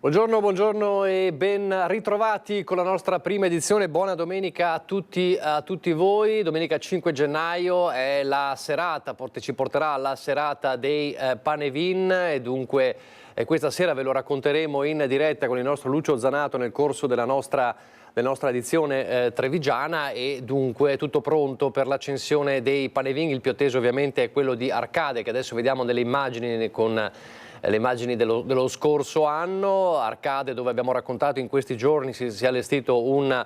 Buongiorno e ben ritrovati con la nostra prima edizione. Buona domenica a tutti voi. Domenica 5 gennaio è la serata, ci porterà alla serata dei Panevin e dunque questa sera ve lo racconteremo in diretta con il nostro Lucio Zanato nel corso della nostra edizione trevigiana, e dunque è tutto pronto per l'accensione dei Panevin. Il più atteso ovviamente è quello di Arcade, che adesso vediamo nelle immagini con le immagini dello scorso anno. Arcade, dove abbiamo raccontato in questi giorni si è allestito un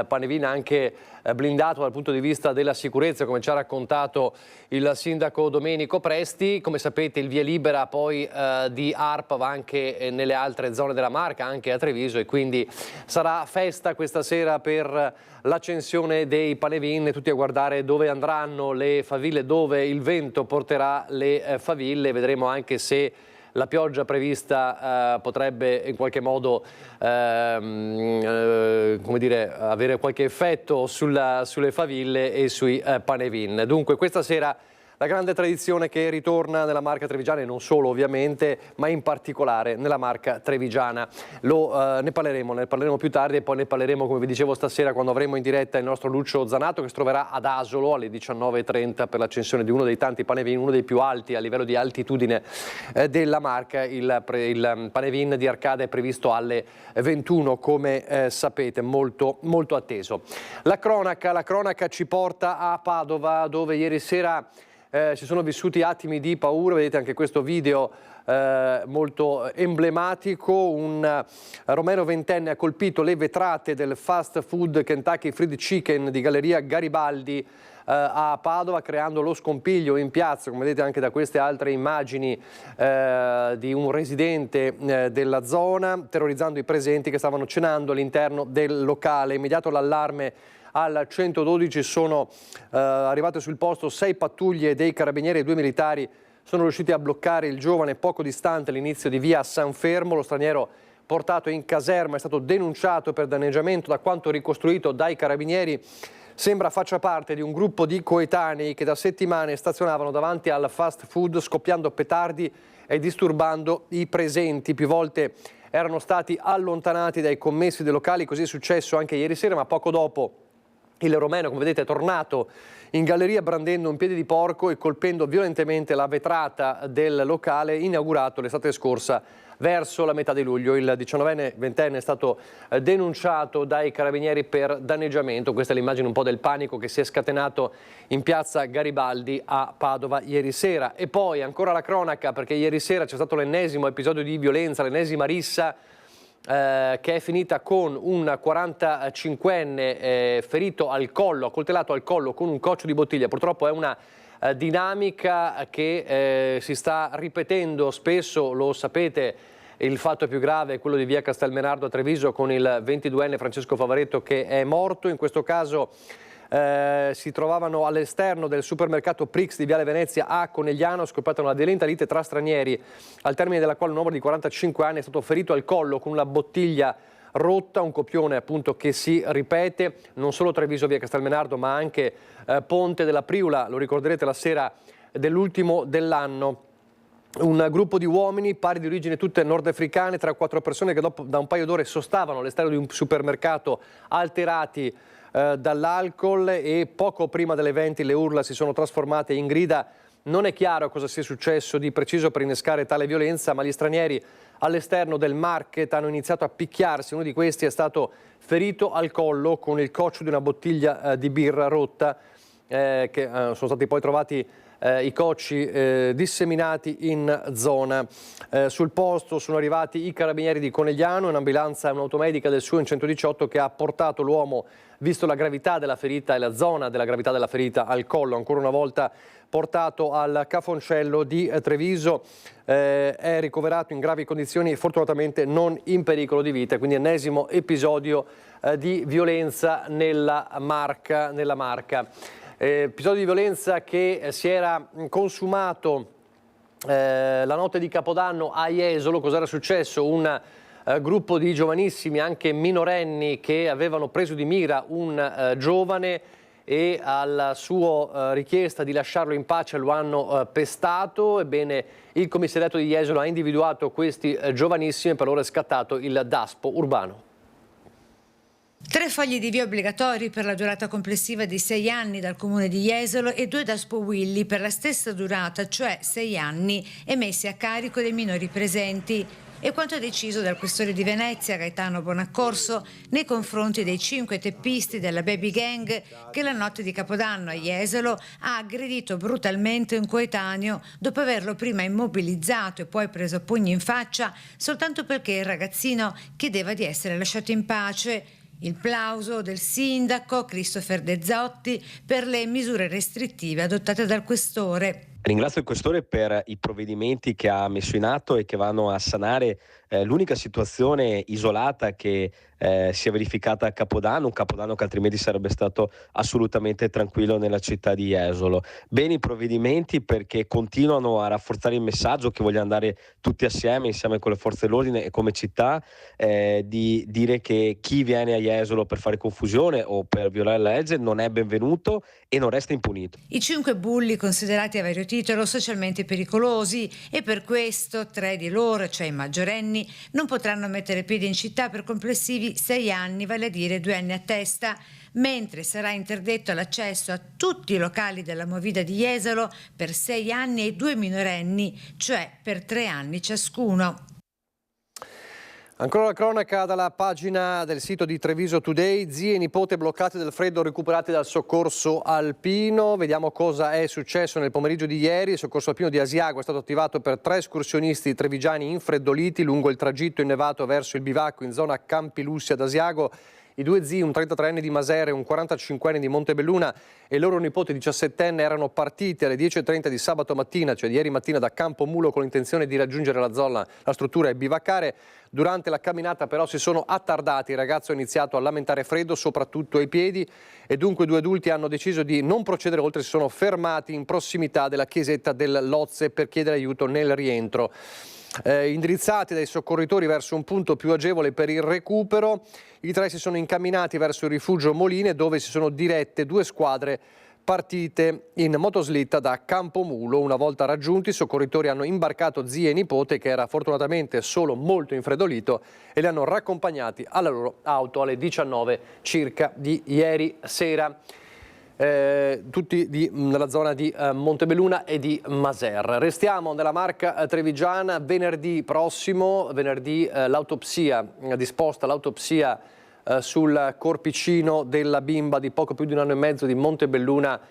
Panevin anche blindato dal punto di vista della sicurezza, come ci ha raccontato il sindaco Domenico Presti. Come sapete il via libera poi di ARPA va anche nelle altre zone della Marca, anche a Treviso, e quindi sarà festa questa sera per l'accensione dei Panevin. Tutti a guardare dove andranno le faville, dove il vento porterà le faville. Vedremo anche se la pioggia prevista potrebbe in qualche modo come dire, avere qualche effetto sulle faville e sui Panevin. Dunque questa sera la grande tradizione che ritorna nella Marca trevigiana, e non solo ovviamente, ma in particolare nella Marca trevigiana. Ne parleremo più tardi, e poi ne parleremo, come vi dicevo, stasera quando avremo in diretta il nostro Lucio Zanato, che si troverà ad Asolo alle 19:30 per l'accensione di uno dei tanti Panevin, uno dei più alti a livello di altitudine della Marca. Il Panevin di Arcade è previsto alle 21, come sapete, molto atteso. La cronaca ci porta a Padova, dove ieri sera si sono vissuti attimi di paura. Vedete anche questo video molto emblematico. Un romeno ventenne ha colpito le vetrate del fast food Kentucky Fried Chicken di Galleria Garibaldi a Padova, creando lo scompiglio in piazza, come vedete anche da queste altre immagini di un residente della zona, terrorizzando i presenti che stavano cenando all'interno del locale. Immediato l'allarme al 112, sono arrivate sul posto 6 pattuglie dei carabinieri e 2 militari sono riusciti a bloccare il giovane poco distante all'inizio di via San Fermo. Lo straniero, portato in caserma, è stato denunciato per danneggiamento. Da quanto ricostruito dai carabinieri sembra faccia parte di un gruppo di coetanei che da settimane stazionavano davanti al fast food scoppiando petardi e disturbando i presenti. Più volte erano stati allontanati dai commessi dei locali. Così è successo anche ieri sera, ma poco dopo il romeno, come vedete, è tornato in galleria brandendo un piede di porco e colpendo violentemente la vetrata del locale inaugurato l'estate scorsa verso la metà di luglio. Il 19enne ventenne è stato denunciato dai carabinieri per danneggiamento. Questa è l'immagine un po' del panico che si è scatenato in piazza Garibaldi a Padova ieri sera. E poi ancora la cronaca, perché ieri sera c'è stato l'ennesimo episodio di violenza, l'ennesima rissa che è finita con un 45enne ferito al collo, accoltellato al collo con un coccio di bottiglia. Purtroppo è una dinamica che si sta ripetendo spesso, lo sapete. Il fatto più grave è quello di via Castelmenardo a Treviso, con il 22enne Francesco Favaretto che è morto. In questo caso si trovavano all'esterno del supermercato Prix di Viale Venezia a Conegliano, scoppiata una violenta lite tra stranieri, al termine della quale un uomo di 45 anni è stato ferito al collo con una bottiglia rotta, un copione appunto che si ripete. Non solo Treviso via Castelmenardo, ma anche Ponte della Priula, lo ricorderete, la sera dell'ultimo dell'anno. Un gruppo di uomini, pari di origine tutte nordafricane, tra 4 persone che da un paio d'ore sostavano all'esterno di un supermercato alterati dall'alcol, e poco prima delle 20 le urla si sono trasformate in grida. Non è chiaro cosa sia successo di preciso per innescare tale violenza, ma gli stranieri all'esterno del market hanno iniziato a picchiarsi. Uno di questi è stato ferito al collo con il coccio di una bottiglia di birra rotta, che sono stati poi trovati i cocci disseminati in zona. Sul posto sono arrivati i carabinieri di Conegliano, un'ambulanza e un'automedica del SUE 118 che ha portato l'uomo, visto la gravità della ferita e la zona della gravità della ferita al collo, ancora una volta portato al Cafoncello di Treviso. È ricoverato in gravi condizioni e fortunatamente non in pericolo di vita. Quindi ennesimo episodio di violenza nella Marca. Episodio di violenza che si era consumato la notte di Capodanno a Jesolo. Cos'era successo? Un gruppo di giovanissimi, anche minorenni, che avevano preso di mira un giovane e alla sua richiesta di lasciarlo in pace lo hanno pestato. Ebbene, il commissariato di Jesolo ha individuato questi giovanissimi e per loro è scattato il DASPO urbano. 3 fogli di via obbligatori per la durata complessiva di 6 anni dal comune di Jesolo e 2 DASPO Willy per la stessa durata, cioè 6 anni, emessi a carico dei minori presenti. E quanto deciso dal questore di Venezia, Gaetano Bonaccorso, nei confronti dei 5 teppisti della Baby Gang che la notte di Capodanno a Jesolo ha aggredito brutalmente un coetaneo dopo averlo prima immobilizzato e poi preso a pugni in faccia soltanto perché il ragazzino chiedeva di essere lasciato in pace. Il plauso del sindaco Christopher De Zotti per le misure restrittive adottate dal questore. Ringrazio il questore per i provvedimenti che ha messo in atto e che vanno a sanare l'unica situazione isolata che si è verificata a Capodanno, un Capodanno che altrimenti sarebbe stato assolutamente tranquillo nella città di Jesolo. Bene i provvedimenti perché continuano a rafforzare il messaggio che vogliono andare tutti assieme con le forze dell'ordine e come città, di dire che chi viene a Jesolo per fare confusione o per violare la legge non è benvenuto e non resta impunito. I 5 bulli considerati a vario titolo socialmente pericolosi e per questo 3 di loro, cioè i maggiorenni, non potranno mettere piede in città per complessivi 6 anni, vale a dire 2 anni a testa, mentre sarà interdetto l'accesso a tutti i locali della Movida di Jesolo per 6 anni ai 2 minorenni, cioè per 3 anni ciascuno. Ancora la cronaca dalla pagina del sito di Treviso Today, zie e nipote bloccate dal freddo recuperati dal soccorso alpino. Vediamo cosa è successo nel pomeriggio di ieri. Il soccorso alpino di Asiago è stato attivato per 3 escursionisti trevigiani infreddoliti lungo il tragitto innevato verso il bivacco in zona Campi Lussi ad Asiago. I 2 zii, un 33enne di Masere e un 45enne di Montebelluna e il loro nipote 17enne erano partiti alle 10:30 di sabato mattina, cioè di ieri mattina, da Campomulo con l'intenzione di raggiungere la struttura e bivaccare. Durante la camminata però si sono attardati, il ragazzo ha iniziato a lamentare freddo soprattutto ai piedi e dunque 2 adulti hanno deciso di non procedere oltre, si sono fermati in prossimità della chiesetta del Lozze per chiedere aiuto nel rientro. Indirizzati dai soccorritori verso un punto più agevole per il recupero, i 3 si sono incamminati verso il rifugio Moline dove si sono dirette 2 squadre partite in motoslitta da Campomulo. Una volta raggiunti, i soccorritori hanno imbarcato zia e nipote, che era fortunatamente solo molto infreddolito, e li hanno raccompagnati alla loro auto alle 19 circa di ieri sera. Tutti nella zona di Montebelluna e di Masere. Restiamo nella Marca trevigiana. Venerdì prossimo, disposta l'autopsia sul corpicino della bimba di poco più di 1 anno e mezzo di Montebelluna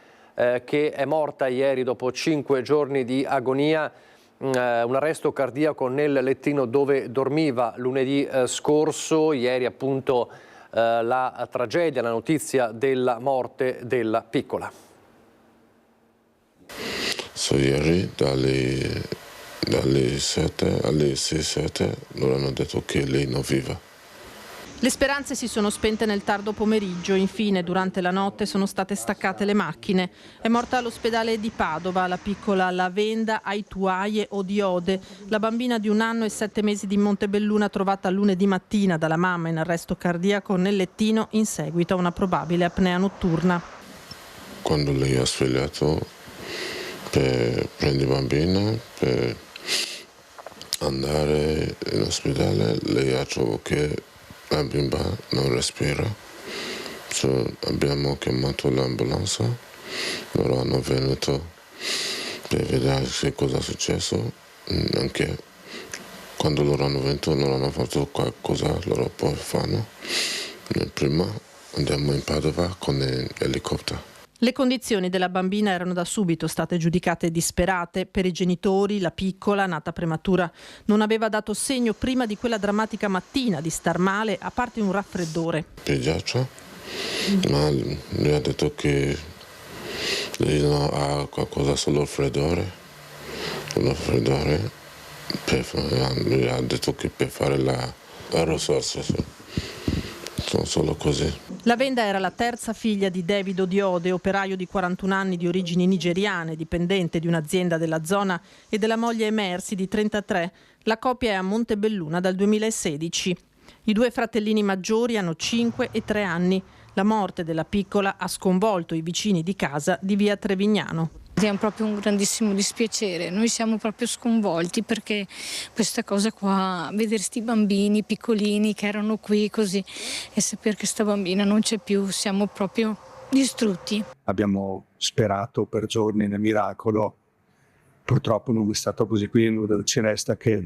che è morta ieri dopo 5 giorni di agonia. Un arresto cardiaco nel lettino dove dormiva lunedì scorso. Ieri appunto la tragedia, la notizia della morte della piccola. Ieri dalle 7 alle 6-7 loro hanno detto che lei non viva. Le speranze si sono spente nel tardo pomeriggio, infine durante la notte sono state staccate le macchine. È morta all'ospedale di Padova la piccola Lavenda Aituaye Odiode, la bambina di 1 anno e 7 mesi di Montebelluna trovata lunedì mattina dalla mamma in arresto cardiaco nel lettino in seguito a una probabile apnea notturna. Quando lei ha svegliato per prendere la bambina, per andare in ospedale, lei ha trovato che la bimba non respira, abbiamo chiamato l'ambulanza, loro hanno venuto per vedere che cosa è successo, anche quando loro hanno venuto loro hanno fatto qualcosa, loro poi fanno. Prima andiamo in Padova con l'elicottero. Le condizioni della bambina erano da subito state giudicate disperate. Per i genitori, la piccola, nata prematura, non aveva dato segno prima di quella drammatica mattina di star male, a parte un raffreddore. Pediatra, ma lui ha detto che lei non ha qualcosa solo il raffreddore. Lui ha detto che per fare la risorsa sono solo così. Lavenda era la terza figlia di David Odiode, operaio di 41 anni di origini nigeriane, dipendente di un'azienda della zona, e della moglie Emersi di 33. La coppia è a Montebelluna dal 2016. I 2 fratellini maggiori hanno 5 e 3 anni. La morte della piccola ha sconvolto i vicini di casa di via Trevignano. È proprio un grandissimo dispiacere, noi siamo proprio sconvolti perché questa cosa qua, vedere sti bambini piccolini che erano qui così e sapere che sta bambina non c'è più, siamo proprio distrutti. Abbiamo sperato per giorni nel miracolo, purtroppo non è stato così, quindi non ci resta che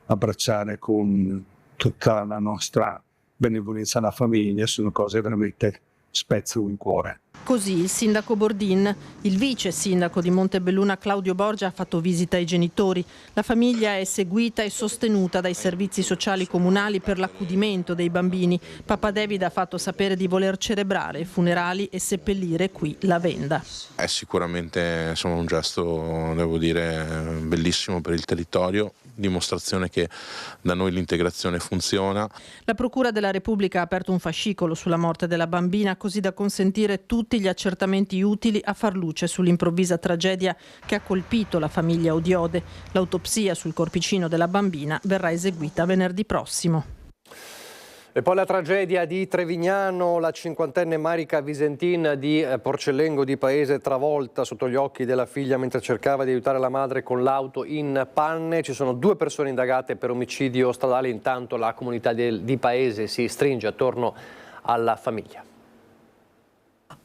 abbracciare con tutta la nostra benevolenza la famiglia, sono cose veramente spezzano il cuore. Così il sindaco Bordin. Il vice sindaco di Montebelluna Claudio Borgia ha fatto visita ai genitori. La famiglia è seguita e sostenuta dai servizi sociali comunali per l'accudimento dei bambini. Papa David ha fatto sapere di voler celebrare i funerali e seppellire qui Lavenda. È sicuramente un gesto, devo dire, bellissimo per il territorio, dimostrazione che da noi l'integrazione funziona. La Procura della Repubblica ha aperto un fascicolo sulla morte della bambina, così da consentire tutti gli accertamenti utili a far luce sull'improvvisa tragedia che ha colpito la famiglia Odiode. L'autopsia sul corpicino della bambina verrà eseguita venerdì prossimo. E poi la tragedia di Trevignano, la 50enne Marica Visentin di Porcellengo di Paese travolta sotto gli occhi della figlia mentre cercava di aiutare la madre con l'auto in panne. Ci sono 2 persone indagate per omicidio stradale, intanto la comunità di Paese si stringe attorno alla famiglia.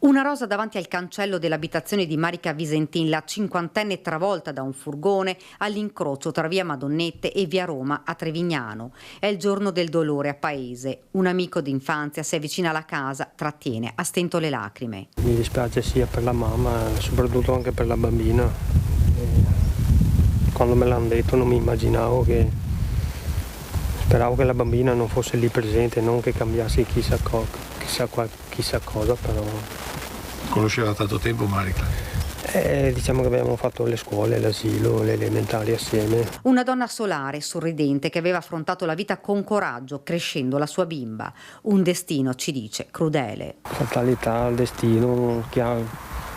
Una rosa davanti al cancello dell'abitazione di Marica Visentin, la 50enne travolta da un furgone all'incrocio tra via Madonnette e via Roma a Trevignano. È il giorno del dolore a Paese. Un amico d'infanzia si avvicina alla casa, trattiene a stento le lacrime. Mi dispiace sia per la mamma, soprattutto anche per la bambina. Quando me l'hanno detto non mi immaginavo che... Speravo che la bambina non fosse lì presente, non che cambiassi chissà cosa, però... Conosceva da tanto tempo Marica? Diciamo che abbiamo fatto le scuole, l'asilo, le elementari assieme. Una donna solare, sorridente, che aveva affrontato la vita con coraggio, crescendo la sua bimba. Un destino, ci dice, crudele. Fatalità, il destino,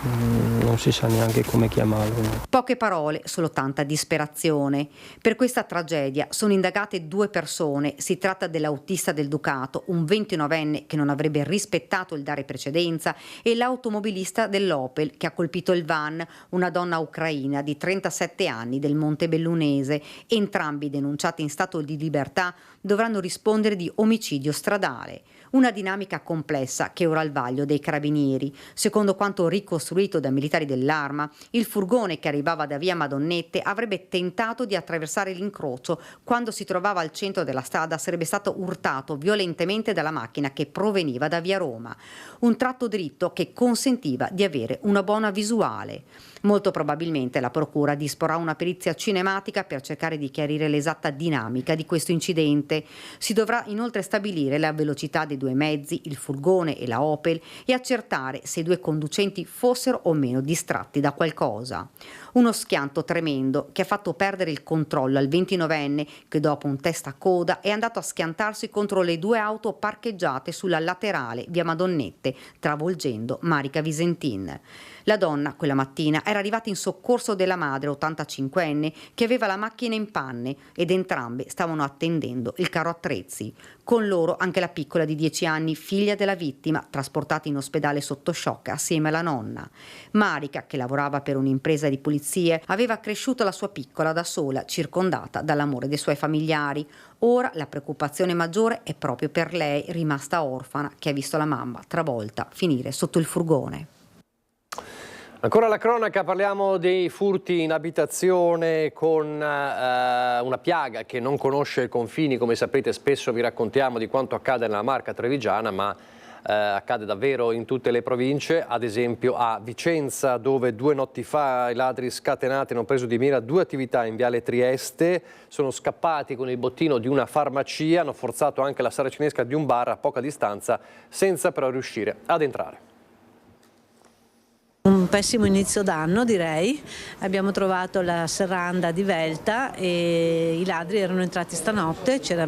non si sa neanche come chiamarlo. Poche parole, solo tanta disperazione. Per questa tragedia sono indagate 2 persone. Si tratta dell'autista del Ducato, un 29enne che non avrebbe rispettato il dare precedenza, e l'automobilista dell'Opel che ha colpito il van, una donna ucraina di 37 anni del Montebellunese. Entrambi, denunciati in stato di libertà, dovranno rispondere di omicidio stradale. Una dinamica complessa che ora al vaglio dei carabinieri. Secondo quanto ricostruito da militari dell'Arma, il furgone che arrivava da via Madonnette avrebbe tentato di attraversare l'incrocio. Quando si trovava al centro della strada sarebbe stato urtato violentemente dalla macchina che proveniva da via Roma. Un tratto dritto che consentiva di avere una buona visuale. Molto probabilmente la procura disporrà una perizia cinematica per cercare di chiarire l'esatta dinamica di questo incidente. Si dovrà inoltre stabilire la velocità dei 2 mezzi, il furgone e la Opel, e accertare se i 2 conducenti fossero o meno distratti da qualcosa. Uno schianto tremendo che ha fatto perdere il controllo al 29enne che dopo un test a coda è andato a schiantarsi contro le 2 auto parcheggiate sulla laterale via Madonnette, travolgendo Marica Visentin. La donna, quella mattina, era arrivata in soccorso della madre, 85enne, che aveva la macchina in panne, ed entrambe stavano attendendo il carro attrezzi. Con loro anche la piccola di 10 anni, figlia della vittima, trasportata in ospedale sotto shock assieme alla nonna. Marica, che lavorava per un'impresa di pulizie, aveva cresciuto la sua piccola da sola, circondata dall'amore dei suoi familiari. Ora la preoccupazione maggiore è proprio per lei, rimasta orfana, che ha visto la mamma travolta finire sotto il furgone. Ancora la cronaca, parliamo dei furti in abitazione con una piaga che non conosce confini. Come sapete spesso vi raccontiamo di quanto accade nella Marca trevigiana, ma accade davvero in tutte le province. Ad esempio a Vicenza, dove 2 notti fa i ladri scatenati hanno preso di mira 2 attività in viale Trieste, sono scappati con il bottino di una farmacia, hanno forzato anche la saracinesca di un bar a poca distanza senza però riuscire ad entrare. Un pessimo inizio d'anno, direi. Abbiamo trovato la serranda di Velta e i ladri erano entrati stanotte, c'era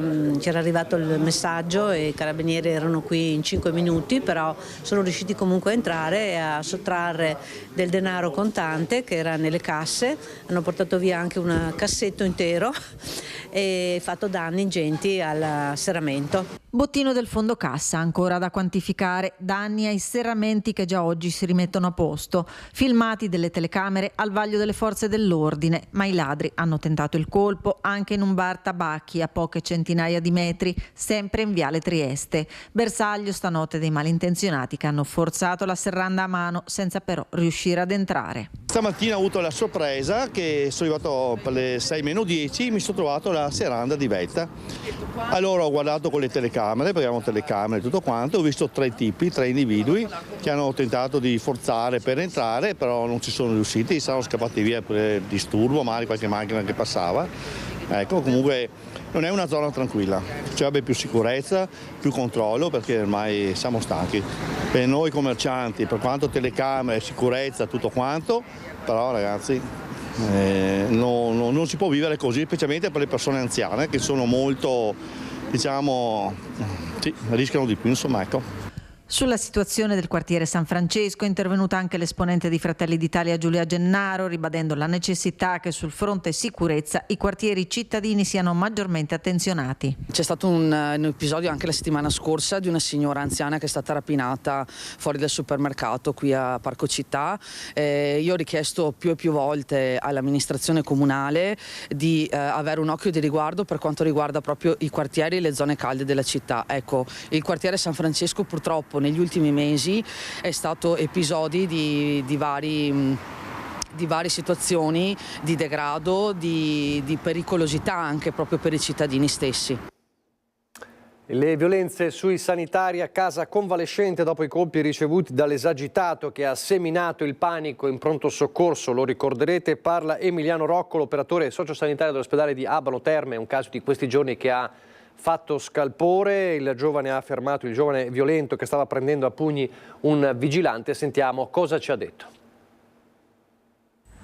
arrivato il messaggio e i carabinieri erano qui in 5 minuti, però sono riusciti comunque a entrare e a sottrarre del denaro contante che era nelle casse, hanno portato via anche un cassetto intero e fatto danni ingenti al serramento. Bottino del fondo cassa, ancora da quantificare, danni ai serramenti che già oggi si rimettono a posto, filmati delle telecamere al vaglio delle forze dell'ordine, ma i ladri hanno tentato il colpo anche in un bar tabacchi a poche centinaia di metri, sempre in viale Trieste. Bersaglio stanotte dei malintenzionati che hanno forzato la serranda a mano senza però riuscire ad entrare. Stamattina ho avuto la sorpresa che sono arrivato per le 6:10, mi sono trovato la serranda di Velta. Allora ho guardato con le telecamere, perché avevamo telecamere e tutto quanto, ho visto 3 individui che hanno tentato di forzare per entrare, però non ci sono riusciti, sono scappati via per disturbo, magari qualche macchina che passava. Ecco, comunque non è una zona tranquilla, ci avrebbe più sicurezza, più controllo, perché ormai siamo stanchi. Per noi commercianti, per quanto telecamere, sicurezza, tutto quanto, però ragazzi non si può vivere così, specialmente per le persone anziane che sono molto, diciamo, rischiano di più, insomma, ecco. Sulla situazione del quartiere San Francesco è intervenuta anche l'esponente di Fratelli d'Italia Giulia Gennaro, ribadendo la necessità che sul fronte sicurezza i quartieri cittadini siano maggiormente attenzionati. C'è stato un episodio anche la settimana scorsa di una signora anziana che è stata rapinata fuori dal supermercato qui a Parco Città. Io ho richiesto più e più volte all'amministrazione comunale di avere un occhio di riguardo per quanto riguarda proprio i quartieri e le zone calde della città. Ecco, il quartiere San Francesco purtroppo negli ultimi mesi è stato episodi di varie situazioni di degrado, di pericolosità anche proprio per i cittadini stessi. Le violenze sui sanitari a casa convalescente dopo i colpi ricevuti dall'esagitato che ha seminato il panico in pronto soccorso, lo ricorderete, parla Emiliano Rocco, l'operatore sociosanitario dell'ospedale di Abano Terme, un caso di questi giorni che ha fatto scalpore. Il giovane ha fermato il giovane violento che stava prendendo a pugni un vigilante. Sentiamo cosa ci ha detto.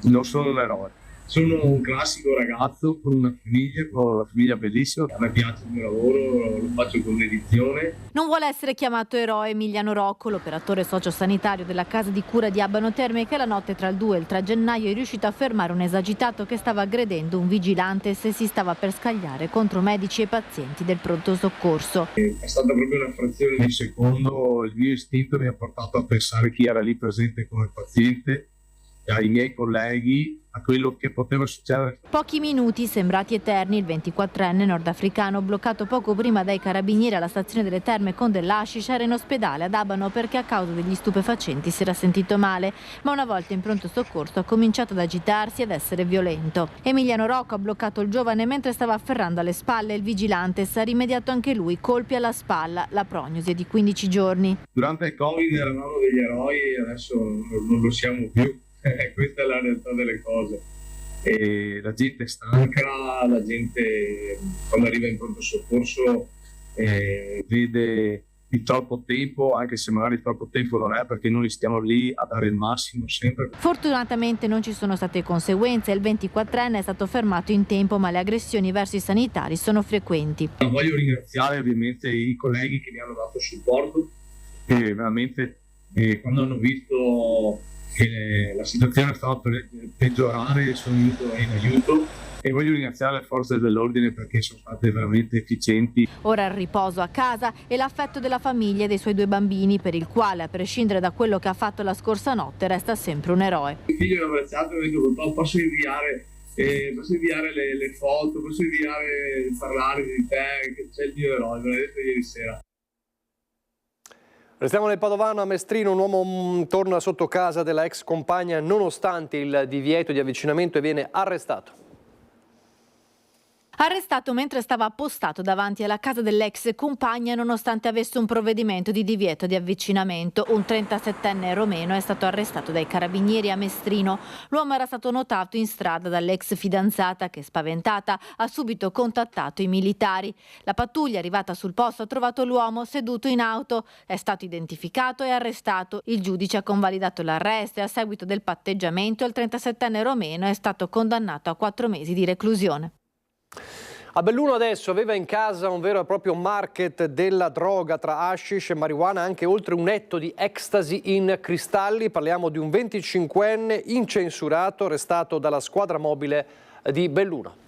Non sono un eroe, sono un classico ragazzo con una famiglia bellissima. A me piace il mio lavoro, lo faccio con dedizione. Non vuole essere chiamato eroe Emiliano Rocco, l'operatore sociosanitario della casa di cura di Abano Terme, che la notte tra il 2 e il 3 gennaio è riuscito a fermare un esagitato che stava aggredendo un vigilante se si stava per scagliare contro medici e pazienti del pronto soccorso. È stata proprio una frazione di secondo, il mio istinto mi ha portato a pensare chi era lì presente come paziente, ai miei colleghi, a quello che poteva succedere. Pochi minuti sembrati eterni, il 24enne nordafricano, bloccato poco prima dai carabinieri alla stazione delle Terme con dell'hashish, era in ospedale ad Abano perché a causa degli stupefacenti si era sentito male, ma una volta in pronto soccorso ha cominciato ad agitarsi e ad essere violento. Emiliano Rocco ha bloccato il giovane mentre stava afferrando alle spalle il vigilante, si è rimediato anche lui, colpi alla spalla, la prognosi è di 15 giorni. Durante il Covid eravamo degli eroi e adesso non lo siamo più. Questa è la realtà delle cose. E la gente è stanca, la gente quando arriva in pronto soccorso vede il troppo tempo, anche se magari troppo tempo non è, perché noi stiamo lì a dare il massimo sempre. Fortunatamente non ci sono state conseguenze, il 24enne è stato fermato in tempo, ma le aggressioni verso i sanitari sono frequenti. Voglio ringraziare ovviamente i colleghi che mi hanno dato supporto, e veramente quando hanno visto che la situazione stava per peggiorare sono venuto in aiuto, e voglio ringraziare le forze dell'ordine perché sono state veramente efficienti. Ora il riposo a casa e l'affetto della famiglia e dei suoi 2 bambini, per il quale, a prescindere da quello che ha fatto la scorsa notte, resta sempre un eroe. Il figlio è abbracciato e mi ha detto: papà, posso inviare le foto, posso parlare di te, che c'è il mio eroe, me l'ha detto ieri sera. Restiamo nel Padovano, a Mestrino, un uomo torna sotto casa della ex compagna nonostante il divieto di avvicinamento e viene arrestato. Arrestato mentre stava appostato davanti alla casa dell'ex compagna nonostante avesse un provvedimento di divieto di avvicinamento. Un 37enne romeno è stato arrestato dai carabinieri a Mestrino. L'uomo era stato notato in strada dall'ex fidanzata che, spaventata, ha subito contattato i militari. La pattuglia arrivata sul posto ha trovato l'uomo seduto in auto. È stato identificato e arrestato. Il giudice ha convalidato l'arresto e a seguito del patteggiamento il 37enne romeno è stato condannato a 4 mesi di reclusione. A Belluno adesso aveva in casa un vero e proprio market della droga tra hashish e marijuana, anche oltre un etto di ecstasy in cristalli. Parliamo di un 25enne incensurato arrestato dalla squadra mobile di Belluno.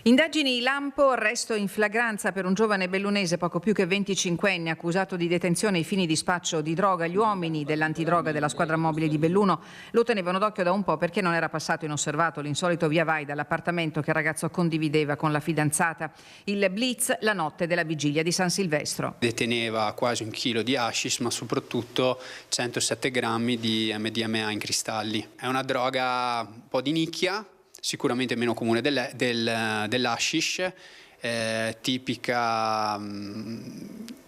Indagini lampo, arresto in flagranza per un giovane bellunese poco più che 25enne accusato di detenzione ai fini di spaccio di droga. Gli uomini dell'antidroga della squadra mobile di Belluno lo tenevano d'occhio da un po' perché non era passato inosservato l'insolito via vai dall'appartamento che il ragazzo condivideva con la fidanzata. Il blitz la notte della vigilia di San Silvestro. Deteneva quasi 1 chilo di hashish, ma soprattutto 107 grammi di MDMA in cristalli. È una droga un po' di nicchia, sicuramente meno comune dell'hashish, tipica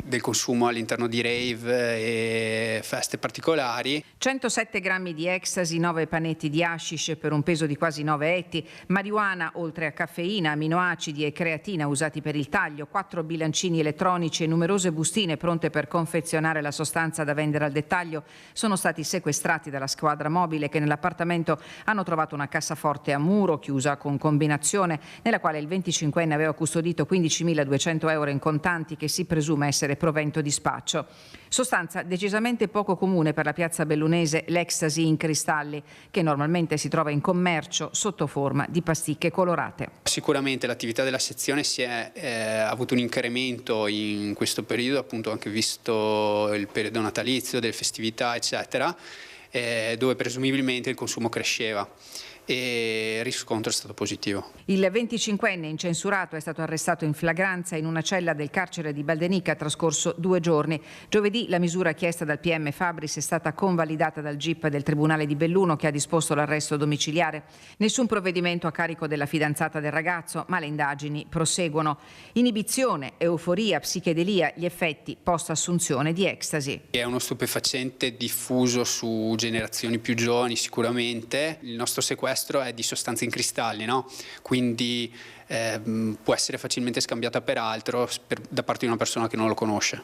del consumo all'interno di rave e feste particolari. 107 grammi di ecstasy, 9 panetti di hashish per un peso di quasi 9 etti, marijuana oltre a caffeina, aminoacidi e creatina usati per il taglio, 4 bilancini elettronici e numerose bustine pronte per confezionare la sostanza da vendere al dettaglio sono stati sequestrati dalla squadra mobile che nell'appartamento hanno trovato una cassaforte a muro chiusa con combinazione nella quale il 25enne aveva custodito 15.200 euro in contanti che si presume essere provento di spaccio. Sostanza decisamente poco comune per la piazza bellunese, l'ecstasy in cristalli, che normalmente si trova in commercio sotto forma di pasticche colorate. Sicuramente l'attività della sezione ha avuto un incremento in questo periodo, appunto anche visto il periodo natalizio, delle festività, eccetera, dove presumibilmente il consumo cresceva. E il riscontro è stato positivo. Il 25enne incensurato è stato arrestato in flagranza in una cella del carcere di Baldenica, trascorso 2 giorni. Giovedì la misura chiesta dal PM Fabris è stata convalidata dal GIP del Tribunale di Belluno che ha disposto l'arresto domiciliare. Nessun provvedimento a carico della fidanzata del ragazzo, ma le indagini proseguono. Inibizione, euforia, psichedelia, gli effetti post-assunzione di ecstasy. È uno stupefacente diffuso su generazioni più giovani sicuramente. Il nostro sequestro è di sostanze in cristalli, no? Quindi può essere facilmente scambiata per altro da parte di una persona che non lo conosce.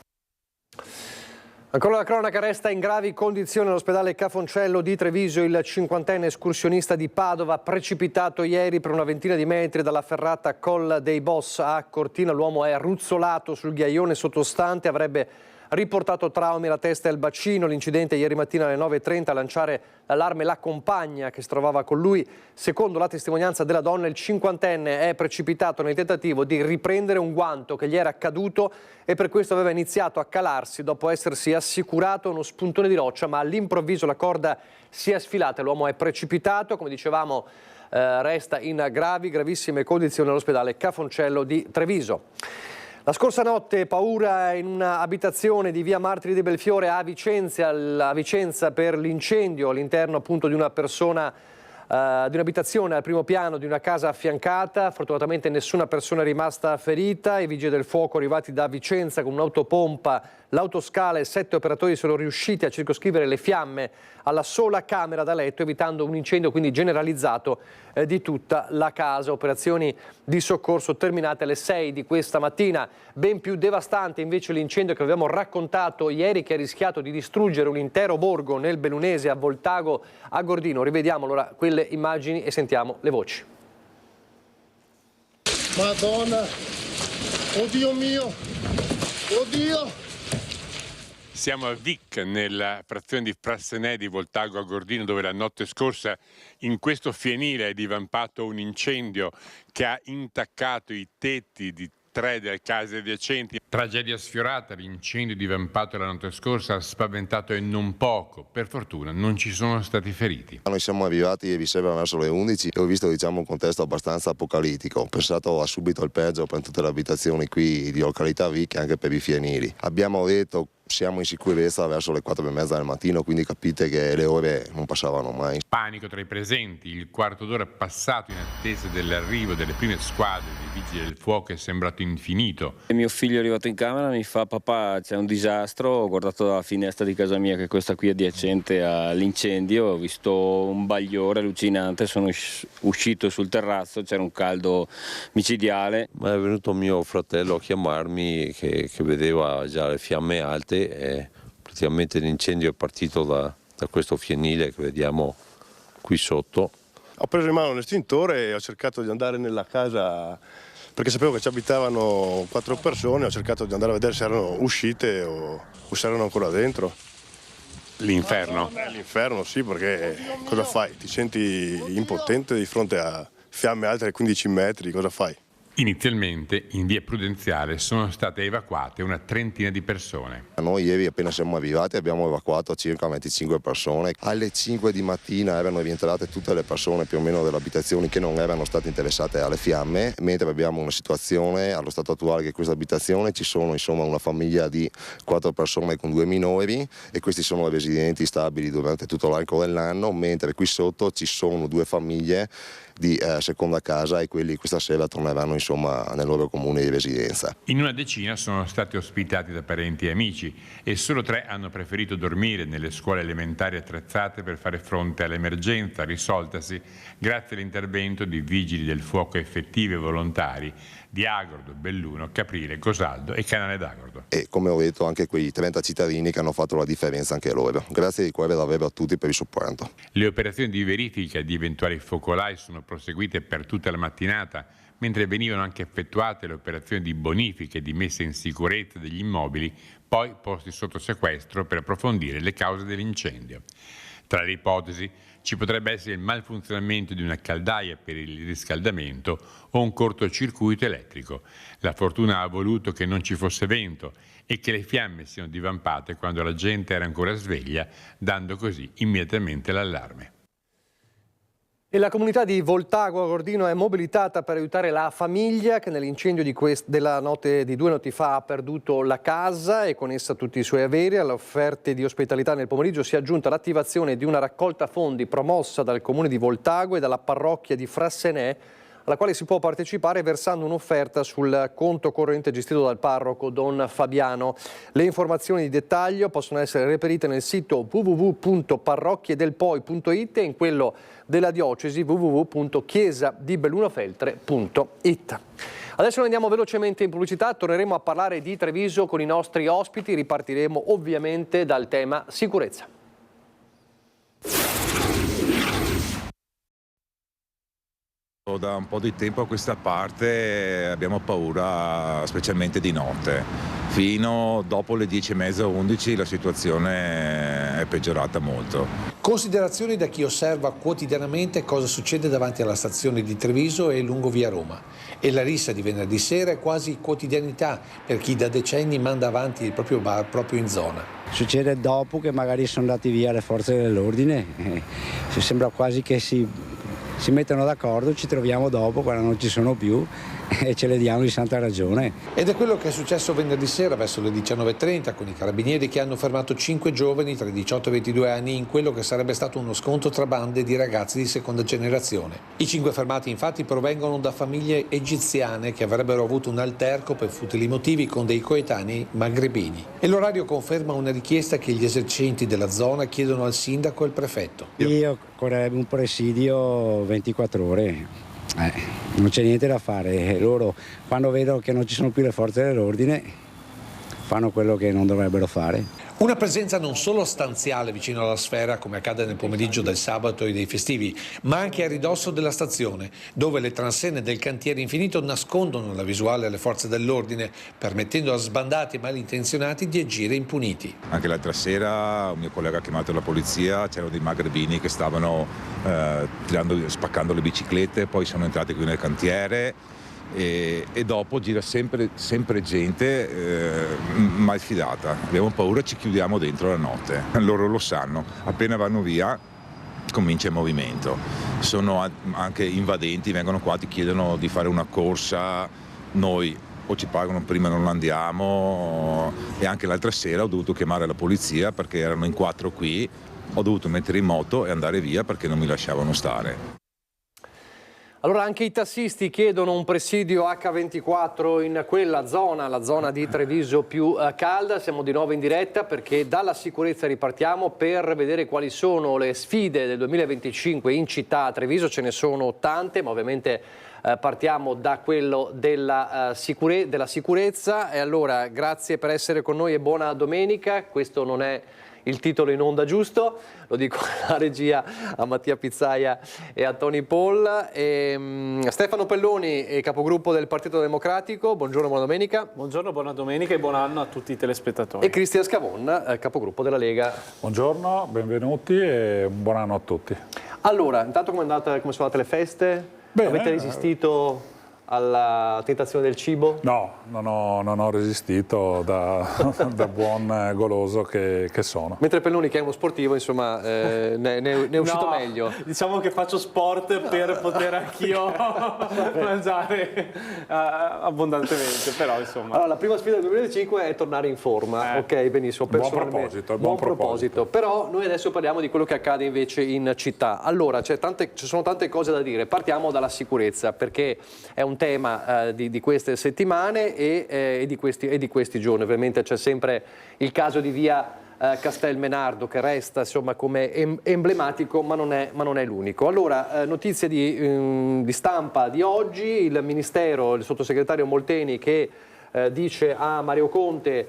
Ancora la cronaca, resta in gravi condizioni all'ospedale Cafoncello di Treviso il 50enne escursionista di Padova, precipitato ieri per una ventina di metri dalla ferrata Col dei Boss a Cortina. L'uomo è ruzzolato sul ghiaione sottostante, avrebbe riportato traumi alla testa e al bacino. L'incidente ieri mattina alle 9:30, a lanciare l'allarme la compagna che si trovava con lui. Secondo la testimonianza della donna, il 50enne è precipitato nel tentativo di riprendere un guanto che gli era caduto e per questo aveva iniziato a calarsi dopo essersi assicurato uno spuntone di roccia, ma all'improvviso la corda si è sfilata e l'uomo è precipitato. Come dicevamo, resta in gravissime condizioni all'ospedale Cafoncello di Treviso. La scorsa notte paura in un'abitazione di via Martiri di Belfiore a Vicenza per l'incendio all'interno appunto di una persona, di un'abitazione al primo piano di una casa affiancata. Fortunatamente nessuna persona è rimasta ferita. I vigili del fuoco arrivati da Vicenza con un'autopompa, l'autoscala e 7 operatori sono riusciti a circoscrivere le fiamme alla sola camera da letto, evitando un incendio quindi generalizzato di tutta la casa. Operazioni di soccorso terminate alle 6 di questa mattina. Ben più devastante invece l'incendio che abbiamo raccontato ieri, che ha rischiato di distruggere un intero borgo nel bellunese, a Voltago a Gordino. Rivediamo allora quelle immagini e sentiamo le voci. Madonna, oddio mio, oddio! Siamo a Vic, nella frazione di Frassenè di Voltago a Gordino, dove la notte scorsa in questo fienile è divampato un incendio che ha intaccato i tetti di 3 delle case adiacenti. Tragedia sfiorata, l'incendio divampato la notte scorsa ha spaventato e non poco. Per fortuna non ci sono stati feriti. Noi siamo arrivati a Visebra verso le 11 e ho visto un contesto abbastanza apocalittico. Ho pensato subito al peggio per tutte le abitazioni qui di località Vic e anche per i fienili. Abbiamo detto siamo in sicurezza verso le 4:30 del mattino, quindi capite che le ore non passavano mai. Panico tra i presenti, il quarto d'ora passato in attesa dell'arrivo delle prime squadre dei vigili del fuoco è sembrato infinito. E mio figlio è arrivato in camera, mi fa: papà, c'è un disastro. Ho guardato dalla finestra di casa mia, che questa qui è adiacente all'incendio, ho visto un bagliore allucinante, sono uscito sul terrazzo, c'era un caldo micidiale. Ma è venuto mio fratello a chiamarmi che vedeva già le fiamme alte e praticamente l'incendio è partito da questo fienile che vediamo qui sotto. Ho preso in mano l'estintore e ho cercato di andare nella casa perché sapevo che ci abitavano 4 persone, ho cercato di andare a vedere se erano uscite o se erano ancora dentro. L'inferno? L'inferno, sì, perché cosa fai? Ti senti impotente di fronte a fiamme alte ai 15 metri, cosa fai? Inizialmente in via Prudenziale sono state evacuate una trentina di persone. Noi ieri appena siamo arrivati abbiamo evacuato circa 25 persone. Alle 5 di mattina erano rientrate tutte le persone più o meno delle abitazioni che non erano state interessate alle fiamme, mentre abbiamo una situazione allo stato attuale che in questa abitazione ci sono insomma una famiglia di 4 persone con 2 minori e questi sono residenti stabili durante tutto l'arco dell'anno, mentre qui sotto ci sono 2 famiglie di seconda casa e quelli questa sera torneranno insomma nel loro comune di residenza. In una decina sono stati ospitati da parenti e amici e solo 3 hanno preferito dormire nelle scuole elementari attrezzate per fare fronte all'emergenza risoltasi grazie all'intervento di vigili del fuoco effettivi e volontari di Agordo, Belluno, Caprile, Cosaldo e Canale d'Agordo. E come ho detto anche quei 30 cittadini che hanno fatto la differenza anche loro. Grazie di cuore davvero a tutti per il supporto. Le operazioni di verifica di eventuali focolai sono proseguite per tutta la mattinata, mentre venivano anche effettuate le operazioni di bonifica e di messa in sicurezza degli immobili, poi posti sotto sequestro per approfondire le cause dell'incendio. Tra le ipotesi ci potrebbe essere il malfunzionamento di una caldaia per il riscaldamento o un cortocircuito elettrico. La fortuna ha voluto che non ci fosse vento e che le fiamme siano divampate quando la gente era ancora sveglia, dando così immediatamente l'allarme. E la comunità di Voltago Agordino è mobilitata per aiutare la famiglia che nell'incendio della notte di 2 notti fa ha perduto la casa e con essa tutti i suoi averi. Alle offerte di ospitalità nel pomeriggio si è aggiunta l'attivazione di una raccolta fondi promossa dal comune di Voltago e dalla parrocchia di Frassenè, alla quale si può partecipare versando un'offerta sul conto corrente gestito dal parroco Don Fabiano. Le informazioni di dettaglio possono essere reperite nel sito www.parrocchiedelpoi.it e in quello della diocesi www.chiesadibellunofeltre.it. Adesso noi andiamo velocemente in pubblicità, torneremo a parlare di Treviso con i nostri ospiti, ripartiremo ovviamente dal tema sicurezza. Da un po' di tempo a questa parte abbiamo paura, specialmente di notte. Fino dopo le 10:30, 11 la situazione è peggiorata molto. Considerazioni da chi osserva quotidianamente cosa succede davanti alla stazione di Treviso e lungo via Roma. E la rissa di venerdì sera è quasi quotidianità per chi da decenni manda avanti il proprio bar proprio in zona. Succede dopo che magari sono andati via le forze dell'ordine, sembra quasi che si mettono d'accordo, ci troviamo dopo quando non ci sono più e ce le diamo di santa ragione. Ed è quello che è successo venerdì sera verso le 19:30 con i carabinieri che hanno fermato 5 giovani tra i 18 e i 22 anni in quello che sarebbe stato uno scontro tra bande di ragazzi di seconda generazione. I 5 fermati infatti provengono da famiglie egiziane che avrebbero avuto un alterco per futili motivi con dei coetanei magrebini. E l'orario conferma una richiesta che gli esercenti della zona chiedono al sindaco e al prefetto. Io occorrerebbe un presidio 24 ore. Non c'è niente da fare, loro quando vedono che non ci sono più le forze dell'ordine fanno quello che non dovrebbero fare. Una presenza non solo stanziale vicino alla sfera, come accade nel pomeriggio del sabato e dei festivi, ma anche a ridosso della stazione, dove le transenne del cantiere infinito nascondono la visuale alle forze dell'ordine, permettendo a sbandati e malintenzionati di agire impuniti. Anche l'altra sera un mio collega ha chiamato la polizia, c'erano dei magrebini che stavano spaccando le biciclette, poi sono entrati qui nel cantiere. E dopo gira sempre gente malfidata. Abbiamo paura, ci chiudiamo dentro la notte. Loro lo sanno, appena vanno via comincia il movimento. Sono anche invadenti, vengono qua, ti chiedono di fare una corsa, noi o ci pagano prima e non andiamo, e anche l'altra sera ho dovuto chiamare la polizia perché erano in 4 qui, ho dovuto mettere in moto e andare via perché non mi lasciavano stare. Allora anche i tassisti chiedono un presidio H24 in quella zona, la zona di Treviso più calda. Siamo di nuovo in diretta perché dalla sicurezza ripartiamo per vedere quali sono le sfide del 2025 in città a Treviso. Ce ne sono tante, ma ovviamente partiamo da quello della sicurezza. E allora grazie per essere con noi e buona domenica. Questo non è il titolo in onda giusto, lo dico alla regia, a Mattia Pizzaia e a Tony Paul. Stefano Pelloni, capogruppo del Partito Democratico, buongiorno, buona domenica. Buongiorno, buona domenica e buon anno a tutti i telespettatori. E Cristian Scavon, capogruppo della Lega. Buongiorno, benvenuti e buon anno a tutti. Allora, intanto come sono andate le feste? Bene. Avete resistito alla tentazione del cibo? No, non ho resistito da buon goloso che sono. Mentre Pelloni, che è uno sportivo, insomma, ne è uscito meglio. Diciamo che faccio sport per poter anch'io mangiare abbondantemente, però insomma. Allora, la prima sfida del 2025 è tornare in forma, ok, benissimo. Buon proposito. Però noi adesso parliamo di quello che accade invece in città. Allora, ci sono tante cose da dire. Partiamo dalla sicurezza, perché è un tema di queste settimane e di questi giorni. Ovviamente c'è sempre il caso di via Castelmenardo che resta insomma come emblematico, ma non è l'unico. Allora, notizie di stampa di oggi, il Ministero, il sottosegretario Molteni che dice a Mario Conte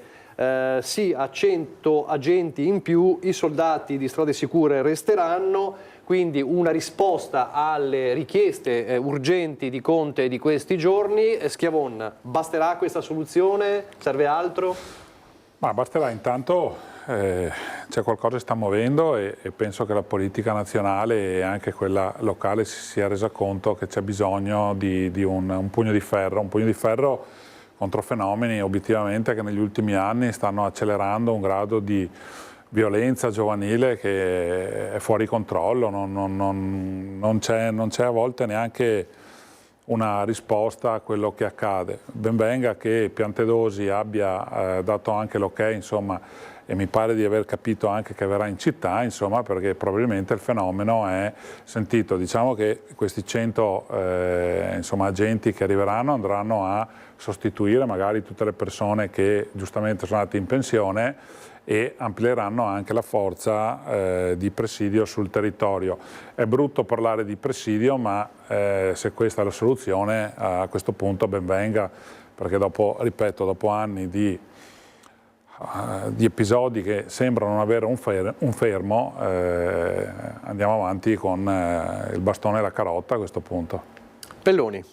sì a 100 agenti in più, i soldati di Strade Sicure resteranno. Quindi una risposta alle richieste urgenti di Conte di questi giorni. Schiavon, basterà questa soluzione? Serve altro? Ma basterà, intanto c'è qualcosa che sta muovendo e penso che la politica nazionale e anche quella locale si sia resa conto che c'è bisogno di un pugno di ferro contro fenomeni obiettivamente che negli ultimi anni stanno accelerando un grado di violenza giovanile che è fuori controllo, non c'è a volte neanche una risposta a quello che accade. Ben venga che Piantedosi abbia dato anche l'ok, insomma, e mi pare di aver capito anche che verrà in città, insomma, perché probabilmente il fenomeno è sentito. Diciamo che questi 100 agenti che arriveranno andranno a sostituire magari tutte le persone che giustamente sono andate in pensione e amplieranno anche la forza di presidio sul territorio. È brutto parlare di presidio, ma se questa è la soluzione, a questo punto ben venga, perché dopo anni di episodi che sembrano non avere un fermo, andiamo avanti con il bastone e la carotta a questo punto. Pelloni.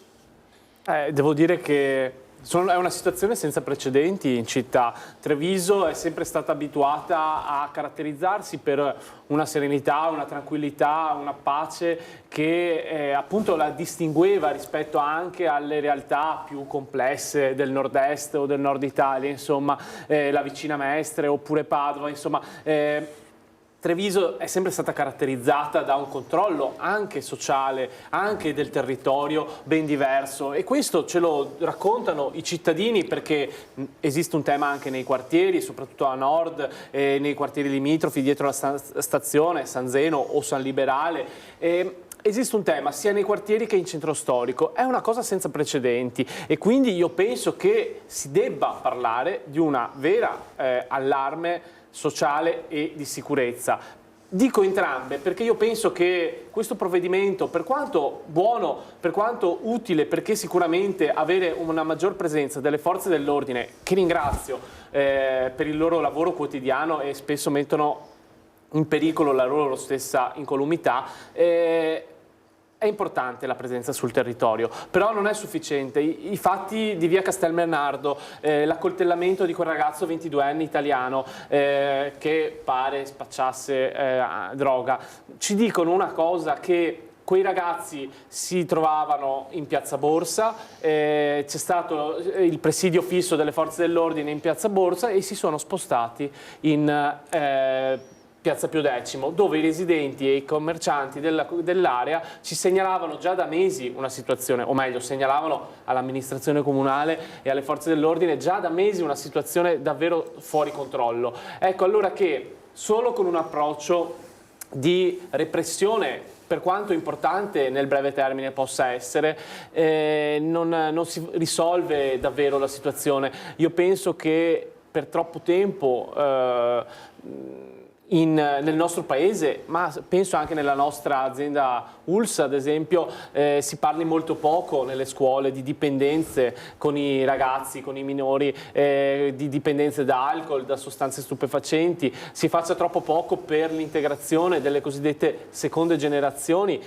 Devo dire che è una situazione senza precedenti in città. Treviso è sempre stata abituata a caratterizzarsi per una serenità, una tranquillità, una pace che appunto la distingueva rispetto anche alle realtà più complesse del nord-est o del nord Italia, insomma, la vicina Mestre oppure Padova, insomma. Treviso è sempre stata caratterizzata da un controllo anche sociale, anche del territorio ben diverso, e questo ce lo raccontano i cittadini, perché esiste un tema anche nei quartieri, soprattutto a nord, nei quartieri limitrofi dietro la stazione, San Zeno o San Liberale. Esiste un tema sia nei quartieri che in centro storico, è una cosa senza precedenti e quindi io penso che si debba parlare di una vera allarme sociale e di sicurezza. Dico entrambe perché io penso che questo provvedimento, per quanto buono, per quanto utile, perché sicuramente avere una maggior presenza delle forze dell'ordine, che ringrazio per il loro lavoro quotidiano e spesso mettono in pericolo la loro stessa incolumità, è importante la presenza sul territorio, però non è sufficiente. I fatti di via Castelmenardo, l'accoltellamento di quel ragazzo 22enne italiano che pare spacciasse droga, ci dicono una cosa, che quei ragazzi si trovavano in Piazza Borsa, c'è stato il presidio fisso delle forze dell'ordine in Piazza Borsa e si sono spostati in Piazza Pio X, dove i residenti e i commercianti dell'area ci segnalavano già da mesi una situazione, o meglio segnalavano all'amministrazione comunale e alle forze dell'ordine già da mesi una situazione davvero fuori controllo. Ecco allora che solo con un approccio di repressione, per quanto importante nel breve termine possa essere, non si risolve davvero la situazione. Io penso che per troppo tempo nel nostro paese, ma penso anche nella nostra azienda ULSS ad esempio, si parli molto poco nelle scuole di dipendenze con i ragazzi, con i minori, di dipendenze da alcol, da sostanze stupefacenti, si faccia troppo poco per l'integrazione delle cosiddette seconde generazioni.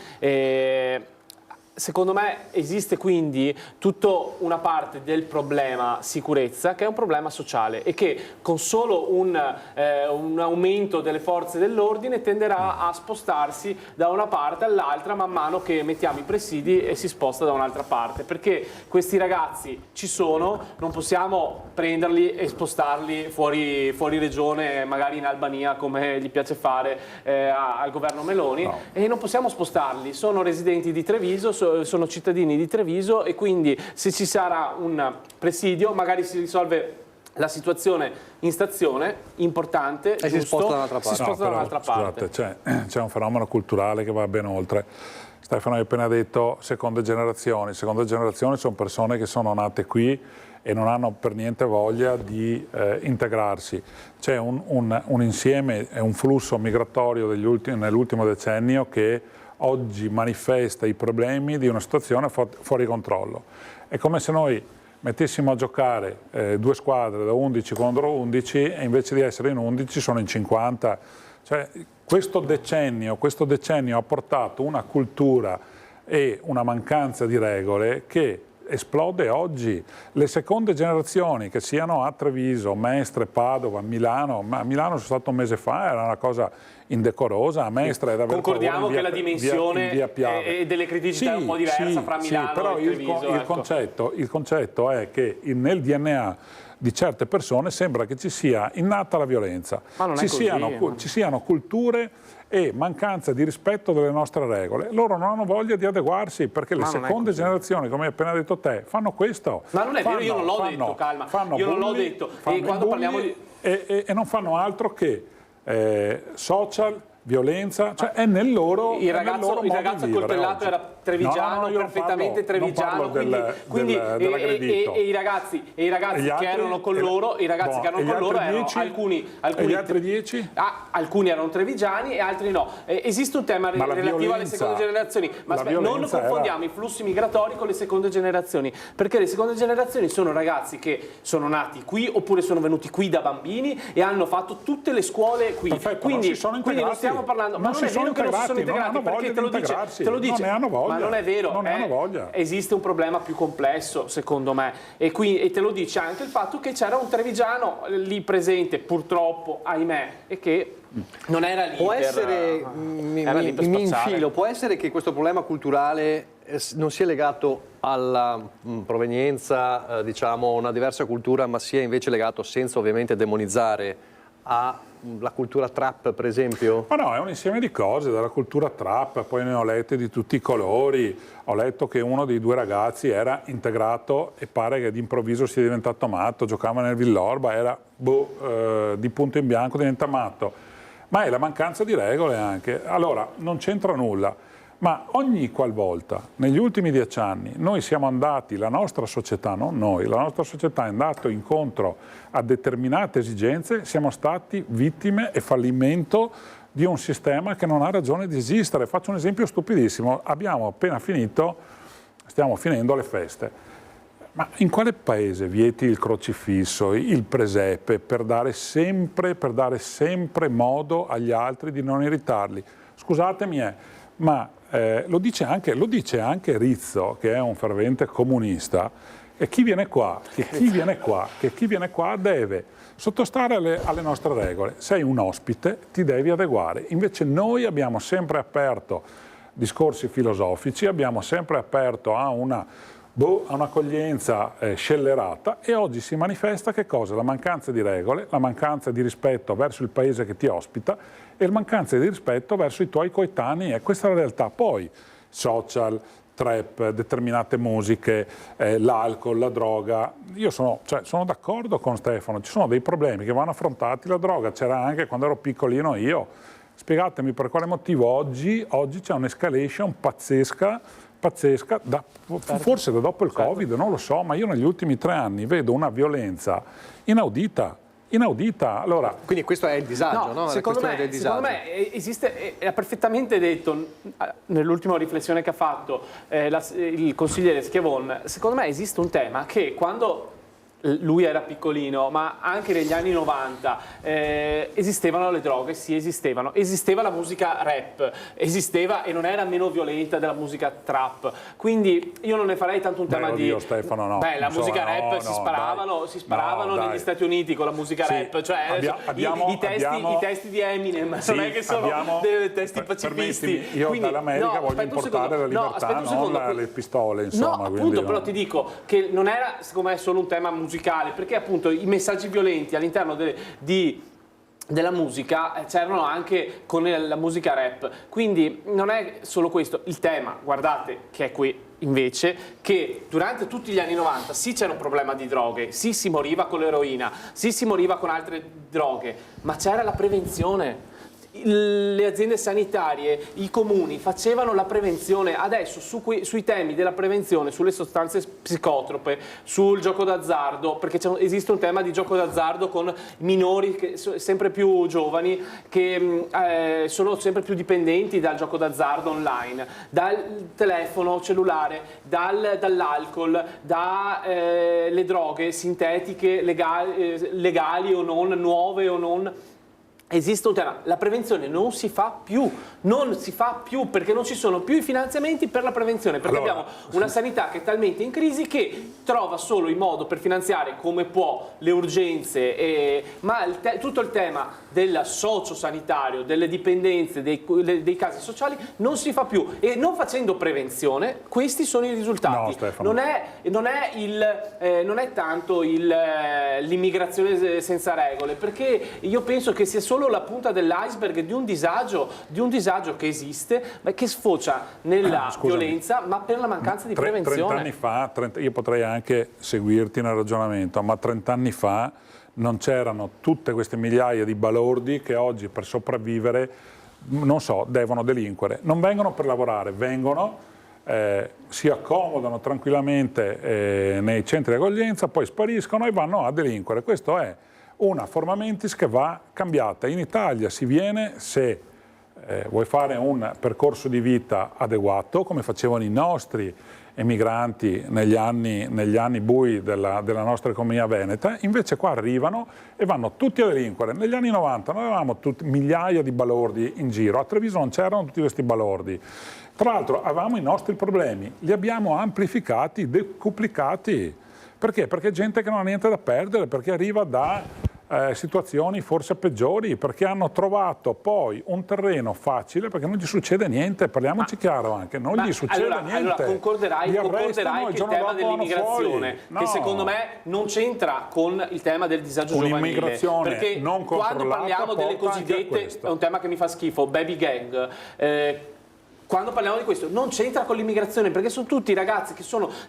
Secondo me esiste quindi tutta una parte del problema sicurezza che è un problema sociale e che con solo un aumento delle forze dell'ordine tenderà a spostarsi da una parte all'altra man mano che mettiamo i presidi e si sposta da un'altra parte, perché questi ragazzi ci sono, non possiamo prenderli e spostarli fuori regione, magari in Albania come gli piace fare al governo Meloni, no. E non possiamo spostarli, sono residenti di Treviso, sono cittadini di Treviso e quindi se ci sarà un presidio magari si risolve la situazione in stazione, importante, e si sposta da un'altra parte. Si sposta da un'altra parte. Scusate, c'è un fenomeno culturale che va ben oltre. Stefano hai appena detto seconde generazioni. Seconde generazioni sono persone che sono nate qui e non hanno per niente voglia di integrarsi. C'è un insieme, un flusso migratorio nell'ultimo decennio che oggi manifesta i problemi di una situazione fuori controllo. È come se noi mettessimo a giocare due squadre da 11 contro 11 e invece di essere in 11 sono in 50. Cioè, questo decennio ha portato una cultura e una mancanza di regole che esplode oggi. Le seconde generazioni, che siano a Treviso, Mestre, Padova, Milano, ma a Milano sono stato un mese fa, era una cosa indecorosa, a Mestre è davvero. Concordiamo che la dimensione e delle criticità è un po' diversa fra Milano però e Treviso. Il concetto è che nel DNA di certe persone sembra che ci sia innata la violenza, ci siano culture e mancanza di rispetto delle nostre regole. Loro non hanno voglia di adeguarsi perché le seconde generazioni, come hai appena detto te, fanno questo. Ma non è vero, io non l'ho detto, calma, io non l'ho detto. E quando parliamo di... e non fanno altro che social, violenza, cioè è nel loro il ragazzo accoltellato era trevigiano, perfettamente trevigiano, quindi e i ragazzi che erano con loro, erano alcuni e gli altri 10? Alcuni erano trevigiani e altri no. Esiste un tema relativo alle seconde generazioni, ma non confondiamo i flussi migratori con le seconde generazioni, perché le seconde generazioni sono ragazzi che sono nati qui oppure sono venuti qui da bambini e hanno fatto tutte le scuole qui. Perfetto, quindi non stiamo parlando, ma non è vero che non si sono integrati, perché te lo dice, non ne hanno voglia, ma non è vero, non ne hanno voglia. Esiste un problema più complesso secondo me e te lo dice anche il fatto che c'era un trevigiano lì presente purtroppo, ahimè, e che non era lì può essere, mi infilo, può essere che questo problema culturale non sia legato alla provenienza, diciamo, una diversa cultura, ma sia invece legato, senza ovviamente demonizzare, alla cultura trap, per esempio? Ma no, è un insieme di cose, dalla cultura trap, poi ne ho lette di tutti i colori. Ho letto che uno dei due ragazzi era integrato e pare che d'improvviso sia diventato matto, giocava nel Villorba, era di punto in bianco diventa matto. Ma è la mancanza di regole anche. Allora, non c'entra nulla. Ma ogni qualvolta, negli ultimi 10 anni, noi siamo andati, la nostra società, non noi, la nostra società è andata incontro a determinate esigenze, siamo stati vittime e fallimento di un sistema che non ha ragione di esistere. Faccio un esempio stupidissimo, abbiamo appena finito, stiamo finendo le feste. Ma in quale paese vieti il crocifisso, il presepe, per dare sempre modo agli altri di non irritarli? Scusatemi, ma lo dice anche Rizzo, che è un fervente comunista, e chi viene qua deve sottostare alle nostre regole. Sei un ospite, ti devi adeguare. Invece noi abbiamo sempre aperto discorsi filosofici, abbiamo sempre aperto a una ha un'accoglienza scellerata, e oggi si manifesta che cosa? La mancanza di regole, la mancanza di rispetto verso il paese che ti ospita e la mancanza di rispetto verso i tuoi coetanei, e questa è la realtà. Poi social, trap, determinate musiche, l'alcol, la droga. Io sono d'accordo con Stefano, ci sono dei problemi che vanno affrontati. La droga c'era anche quando ero piccolino io. Spiegatemi per quale motivo oggi c'è un'escalation pazzesca, forse da dopo il Covid, non lo so, ma io negli ultimi 3 anni vedo una violenza inaudita. Allora, quindi questo è il disagio, no? Secondo me esiste, ha perfettamente detto nell'ultima riflessione che ha fatto il consigliere Schiavon. Secondo me esiste un tema che quando lui era piccolino, ma anche negli anni 90 esistevano le droghe, sì, esisteva la musica rap, esisteva e non era meno violenta della musica trap, quindi io non ne farei tanto un tema di... Stefano, no. La musica rap si sparavano negli Stati Uniti con la musica rap, cioè i testi di Eminem non è che sono dei testi pacifisti. Io dall'America voglio importare la libertà, non le pistole, insomma. No, appunto, però ti dico che non era, secondo me, solo un tema musicale, perché appunto i messaggi violenti all'interno della musica c'erano anche con la musica rap, quindi non è solo questo il tema. Guardate che è qui invece che durante tutti gli anni 90 sì c'era un problema di droghe, sì si moriva con l'eroina, sì si moriva con altre droghe, ma c'era la prevenzione. Le aziende sanitarie, i comuni facevano la prevenzione. Adesso sui temi della prevenzione, sulle sostanze psicotrope, sul gioco d'azzardo, perché esiste un tema di gioco d'azzardo con minori sempre più giovani che sono sempre più dipendenti dal gioco d'azzardo online, dal telefono cellulare, dall'alcol, dalle droghe sintetiche legali o non, nuove o non. Esiste un tema, la prevenzione non si fa più perché non ci sono più i finanziamenti per la prevenzione, perché abbiamo una sanità che è talmente in crisi che trova solo il modo per finanziare come può le urgenze, ma tutto il tema del sociosanitario, delle dipendenze, dei casi sociali non si fa più, e non facendo prevenzione questi sono i risultati. Non è tanto l'immigrazione senza regole, perché io penso che sia solo la punta dell'iceberg di un disagio che esiste, ma che sfocia nella violenza, ma per la mancanza di prevenzione. 30 anni fa, io potrei anche seguirti nel ragionamento, ma 30 anni fa non c'erano tutte queste migliaia di balordi che oggi per sopravvivere, non so, devono delinquere. Non vengono per lavorare, vengono, si accomodano tranquillamente nei centri di accoglienza, poi spariscono e vanno a delinquere. Questo è una forma mentis che va cambiata. In Italia si viene se vuoi fare un percorso di vita adeguato, come facevano i nostri emigranti negli anni bui della nostra economia veneta, invece qua arrivano e vanno tutti a delinquere. Negli anni 90 noi avevamo migliaia di balordi in giro, a Treviso non c'erano tutti questi balordi. Tra l'altro avevamo i nostri problemi, li abbiamo amplificati, decuplicati. Perché? Perché gente che non ha niente da perdere, perché arriva da situazioni forse peggiori, perché hanno trovato poi un terreno facile, perché non gli succede niente, parliamoci chiaro anche, non gli succede niente. Allora concorderai che il tema dell'immigrazione, che secondo me non c'entra con il tema del disagio giovanile, perché non quando parliamo delle cosiddette, è un tema che mi fa schifo, baby gang, quando parliamo di questo non c'entra con l'immigrazione, perché sono tutti ragazzi che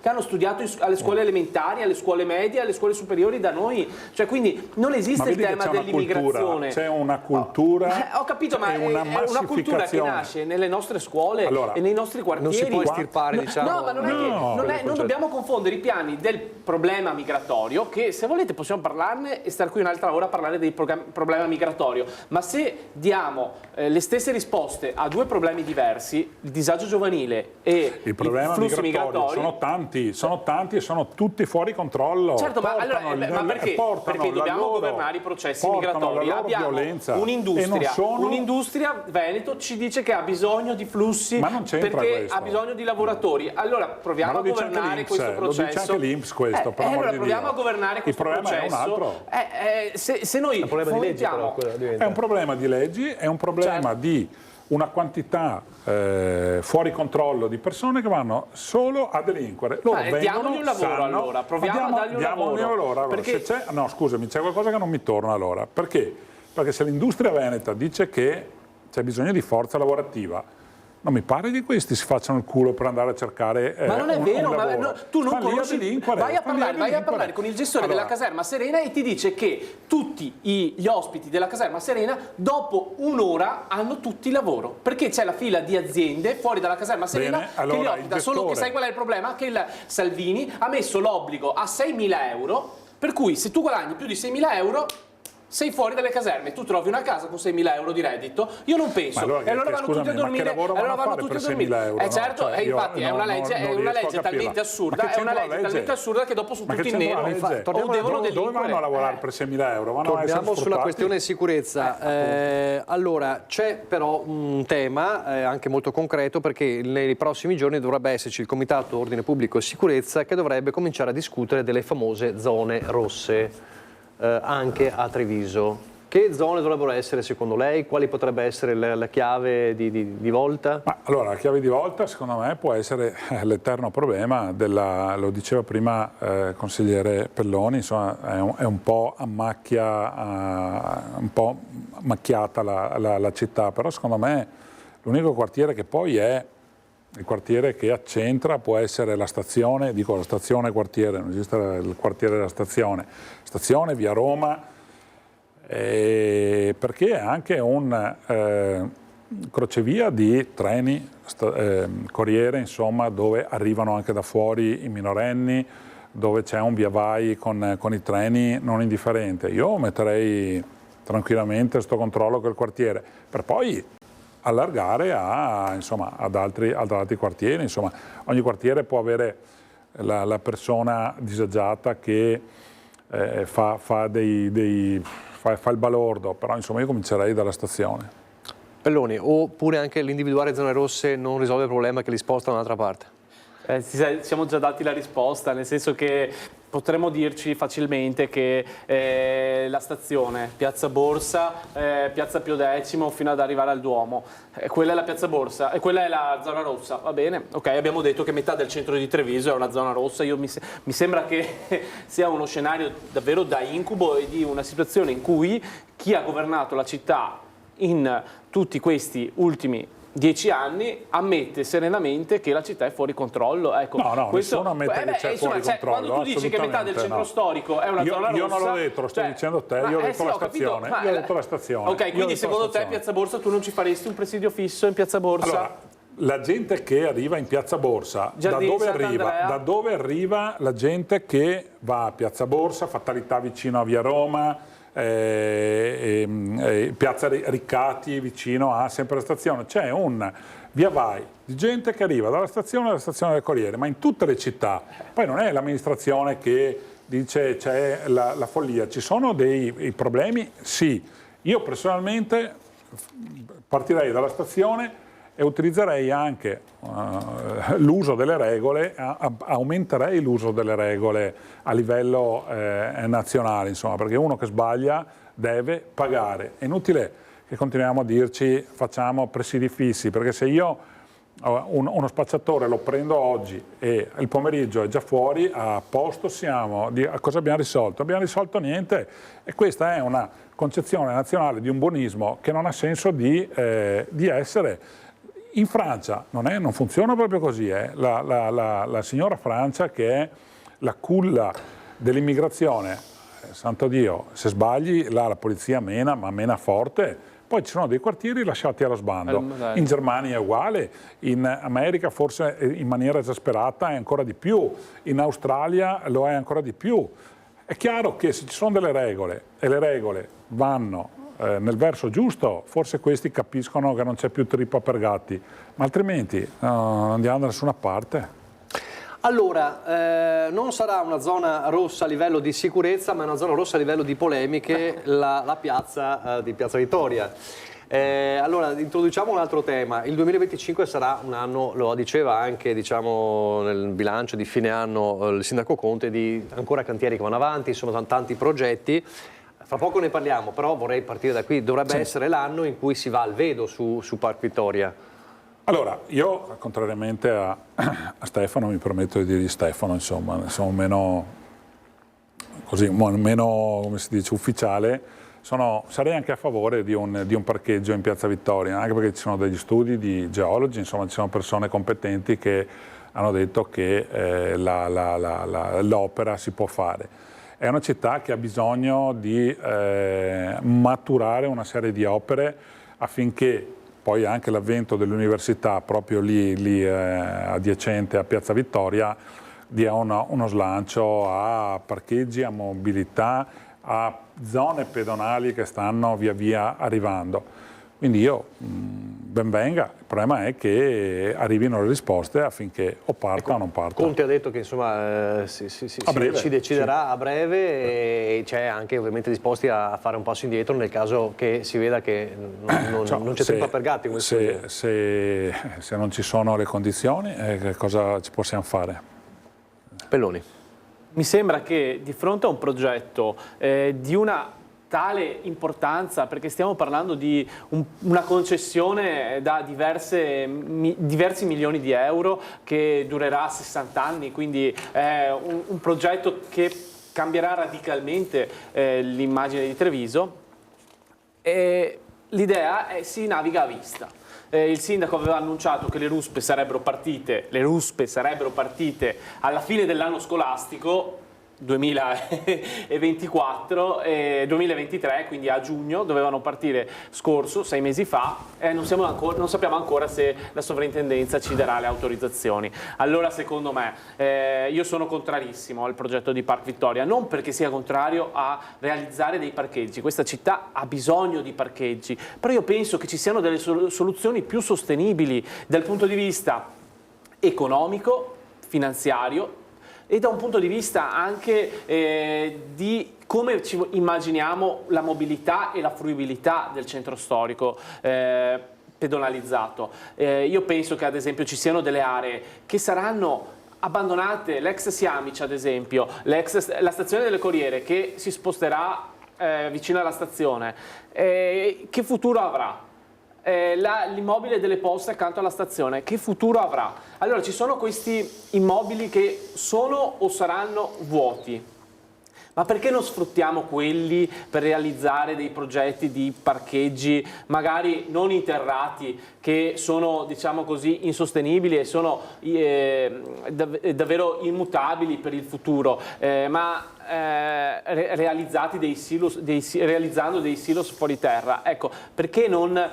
hanno studiato alle scuole elementari, alle scuole medie, alle scuole superiori da noi, cioè quindi non esiste il tema dell'immigrazione. C'è una cultura, ho capito, ma è una cultura che nasce nelle nostre scuole e nei nostri quartieri. Non si può estirpare, diciamo. No, ma non dobbiamo confondere i piani del problema migratorio, che se volete possiamo parlarne e stare qui un'altra ora a parlare del problema migratorio, ma se diamo le stesse risposte a due problemi diversi, il disagio giovanile e il problema migratorio sono tanti e sono tutti fuori controllo. Certo, ma perché? Perché dobbiamo governare i processi migratori. Abbiamo un'industria, Veneto ci dice che ha bisogno di flussi perché ha bisogno di lavoratori. Allora proviamo a governare questo processo. Lo dice anche l'Inps questo, per amor di Dio. Proviamo a governare questo processo. Il problema è un altro. Se noi è un problema di leggi, è un problema di una quantità fuori controllo di persone che vanno solo a delinquere. Loro vengono, diamogli un lavoro allora, proviamo a dargli un lavoro. Allora, perché... no, scusami, c'è qualcosa che non mi torna allora. Perché? Perché se l'industria veneta dice che c'è bisogno di forza lavorativa, non mi pare che questi si facciano il culo per andare a cercare ma non è vero, tu non conosci, vai a parlare con il gestore della caserma Serena e ti dice che tutti gli ospiti della caserma Serena dopo un'ora hanno tutti lavoro, perché c'è la fila di aziende fuori dalla caserma Serena. Bene, allora, che li ospita, solo che sai qual è il problema? Che il Salvini ha messo l'obbligo a 6.000 euro, per cui se tu guadagni più di 6.000 euro sei fuori dalle caserme, tu trovi una casa con 6.000 euro di reddito, io non penso, e allora vanno tutti a dormire, certo, infatti è una legge talmente assurda, che dopo sono tutti in nero, dove vanno a lavorare per 6.000 euro? Torniamo sulla questione sicurezza. Allora, c'è però un tema anche molto concreto, perché nei prossimi giorni dovrebbe esserci il Comitato Ordine Pubblico e Sicurezza che dovrebbe cominciare a discutere delle famose zone rosse. Anche a Treviso. Che zone dovrebbero essere secondo lei? Quali potrebbe essere la chiave di volta? Allora, la chiave di volta secondo me può essere l'eterno problema lo diceva prima consigliere Pelloni, insomma è un po' macchiata la città, però secondo me l'unico quartiere che poi è il quartiere che accentra può essere la stazione, dico la stazione quartiere, non esiste il quartiere della stazione via Roma, perché è anche un crocevia di treni, corriere, insomma, dove arrivano anche da fuori i minorenni, dove c'è un via vai con i treni non indifferente. Io metterei tranquillamente questo controllo quel quartiere, per poi allargare ad altri quartieri. Insomma, ogni quartiere può avere la persona disagiata che fa il balordo, però insomma io comincerei dalla stazione. Pelloni, oppure anche l'individuare zone rosse non risolve il problema che li sposta da un'altra parte? Siamo già dati la risposta, nel senso che potremmo dirci facilmente che la stazione, Piazza Borsa, Piazza Pio X fino ad arrivare al Duomo, quella è la Piazza Borsa e quella è la zona rossa, va bene? Ok, abbiamo detto che metà del centro di Treviso è una zona rossa, mi sembra che sia uno scenario davvero da incubo e di una situazione in cui chi ha governato la città in tutti questi ultimi 10 anni ammette serenamente che la città è fuori controllo. Ecco, nessuno ammette che c'è fuori controllo. Quando tu dici che metà del centro storico è una zona rossa... Io non l'ho detto, lo sto dicendo te, io ho detto la stazione. Io ho detto la stazione. Ok, quindi secondo te Piazza Borsa tu non ci faresti un presidio fisso in Piazza Borsa? Allora, la gente che arriva in Piazza Borsa, da dove arriva la gente che va a Piazza Borsa, fatalità vicino a Via Roma, Piazza Riccati vicino a sempre la stazione, c'è un via vai di gente che arriva dalla stazione alla stazione del Corriere, ma in tutte le città. Poi non è l'amministrazione che dice c'è la follia, ci sono dei problemi, sì. Io personalmente partirei dalla stazione e utilizzerei anche l'uso delle regole, aumenterei l'uso delle regole a livello nazionale, insomma, perché uno che sbaglia deve pagare. È inutile che continuiamo a dirci facciamo presidi fissi, perché se io uno spacciatore lo prendo oggi e il pomeriggio è già fuori, a posto siamo. Cosa abbiamo risolto? Abbiamo risolto niente, e questa è una concezione nazionale di un buonismo che non ha senso di essere. In Francia non funziona proprio così, la signora Francia, che è la culla dell'immigrazione, santo Dio, se sbagli là la polizia mena, ma mena forte. Poi ci sono dei quartieri lasciati allo sbando. In Germania è uguale, in America forse in maniera esasperata è ancora di più, in Australia lo è ancora di più. È chiaro che se ci sono delle regole e le regole vanno nel verso giusto, forse questi capiscono che non c'è più trippa per gatti, ma altrimenti non andiamo da nessuna parte. Allora, non sarà una zona rossa a livello di sicurezza, ma una zona rossa a livello di polemiche, la piazza di Piazza Vittoria. Allora, introduciamo un altro tema. Il 2025 sarà un anno, lo diceva anche nel bilancio di fine anno il sindaco Conte, di ancora cantieri che vanno avanti, sono tanti progetti. Fra poco ne parliamo, però vorrei partire da qui. Dovrebbe essere l'anno in cui si va al vedo su Park Vittoria. Allora, io, contrariamente a Stefano, mi permetto di dirgli Stefano, insomma, sono meno, come si dice, ufficiale. Sarei anche a favore di un parcheggio in Piazza Vittoria, anche perché ci sono degli studi di geologi, insomma, ci sono persone competenti che hanno detto che l'opera si può fare. È una città che ha bisogno di maturare una serie di opere affinché poi anche l'avvento dell'università proprio lì adiacente a Piazza Vittoria dia uno slancio a parcheggi, a mobilità, a zone pedonali che stanno via via arrivando. Quindi io ben venga, il problema è che arrivino le risposte affinché o parta o non parta. Conte ha detto che insomma si deciderà a breve e c'è anche ovviamente disposti a fare un passo indietro nel caso che si veda che non c'è tempo per gatti. Se non ci sono le condizioni, che cosa ci possiamo fare? Pelloni. Mi sembra che di fronte a un progetto di una tale importanza, perché stiamo parlando di una concessione da diversi milioni di euro che durerà 60 anni, quindi è un progetto che cambierà radicalmente l'immagine di Treviso. L'idea è si naviga a vista. Il sindaco aveva annunciato che le ruspe sarebbero partite alla fine dell'anno scolastico 2023, quindi a giugno, dovevano partire scorso, 6 mesi fa, e non sappiamo ancora se la sovrintendenza ci darà le autorizzazioni. Allora secondo me, io sono contrarissimo al progetto di Park Vittoria, non perché sia contrario a realizzare dei parcheggi, questa città ha bisogno di parcheggi, però io penso che ci siano delle soluzioni più sostenibili dal punto di vista economico, finanziario, e da un punto di vista anche di come ci immaginiamo la mobilità e la fruibilità del centro storico pedonalizzato. Io penso che ad esempio ci siano delle aree che saranno abbandonate, l'ex Siamici ad esempio, la stazione delle Corriere che si sposterà vicino alla stazione, che futuro avrà? L'immobile delle Poste accanto alla stazione, che futuro avrà? Allora ci sono questi immobili che sono o saranno vuoti, ma perché non sfruttiamo quelli per realizzare dei progetti di parcheggi magari non interrati, che sono, diciamo così, insostenibili e sono davvero immutabili per il futuro, ma realizzando dei silos fuori terra. Ecco, perché non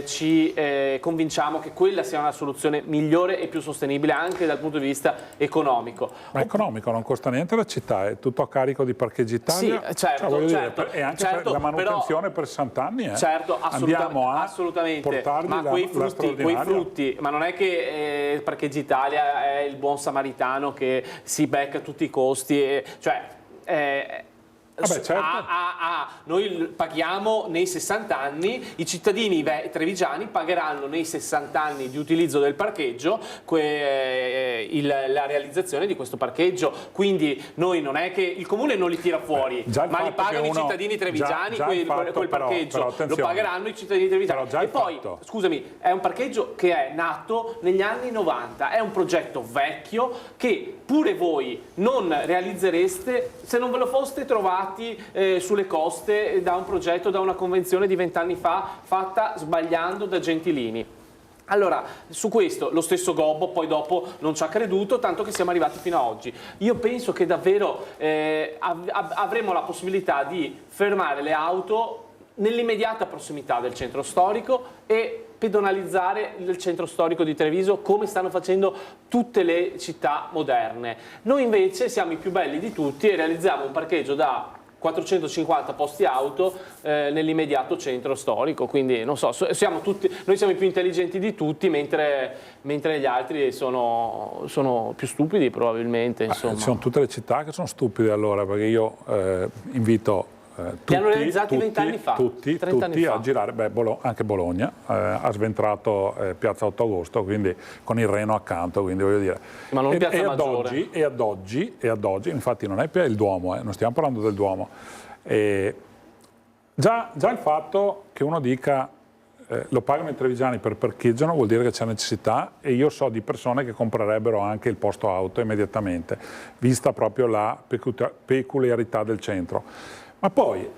ci convinciamo che quella sia una soluzione migliore e più sostenibile anche dal punto di vista economico? Ma economico non costa niente la città, è tutto a carico di Parcheggi Italia. Sì, certo, dire, e anche per la manutenzione per 60 anni. Certo, andiamo a assolutamente. portargli ma quei frutti, ma non è che Parcheggi Italia è il buon samaritano che si becca tutti i costi, certo. Noi paghiamo nei 60 anni, i cittadini trevigiani pagheranno nei 60 anni di utilizzo del parcheggio la realizzazione di questo parcheggio, quindi noi non è che il comune non li tira fuori, ma li pagano i cittadini trevigiani quel parcheggio, però, lo pagheranno i cittadini trevigiani. E poi, scusami, è un parcheggio che è nato negli anni 90, è un progetto vecchio che pure voi non realizzereste se non ve lo foste trovati sulle coste da un progetto, da una convenzione di 20 anni fa fatta sbagliando da Gentilini. Allora, su questo lo stesso Gobbo poi dopo non ci ha creduto, tanto che siamo arrivati fino a oggi. Io penso che davvero avremo la possibilità di fermare le auto nell'immediata prossimità del centro storico e pedonalizzare il centro storico di Treviso come stanno facendo tutte le città moderne. Noi invece siamo i più belli di tutti e realizziamo un parcheggio da 450 posti auto nell'immediato centro storico, quindi non so, noi siamo i più intelligenti di tutti, mentre gli altri sono più stupidi probabilmente. Insomma. Ci sono tutte le città che sono stupide allora, perché io invito li hanno realizzati 20 anni fa, tutti a girare, anche Bologna ha sventrato Piazza 8 Agosto, quindi con il Reno accanto, quindi voglio dire. Ma non Piazza Maggiore. E ad oggi, infatti non è il Duomo, non stiamo parlando del Duomo, Già il fatto che uno dica lo pagano i trevigiani per parcheggiano vuol dire che c'è necessità, e io so di persone che comprerebbero anche il posto auto immediatamente, vista proprio la peculiarità del centro. Ma poi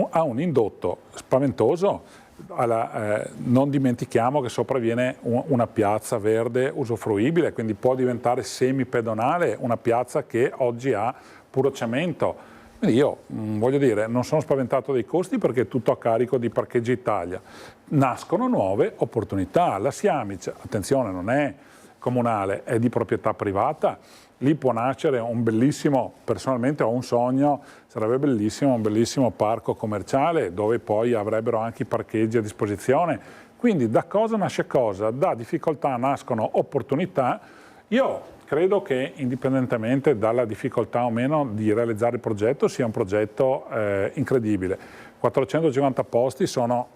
ha un indotto spaventoso. Non dimentichiamo che sopravviene una piazza verde usufruibile, quindi può diventare semipedonale, una piazza che oggi ha puro cemento. Quindi io voglio dire, non sono spaventato dei costi perché è tutto a carico di Parcheggi Italia. Nascono nuove opportunità. La Siamic, attenzione, non è comunale, è di proprietà privata. Lì può nascere un bellissimo, personalmente ho un sogno, sarebbe bellissimo, un bellissimo parco commerciale dove poi avrebbero anche i parcheggi a disposizione. Quindi da cosa nasce cosa? Da difficoltà nascono opportunità. Io credo che indipendentemente dalla difficoltà o meno di realizzare il progetto sia un progetto incredibile. 450 posti sono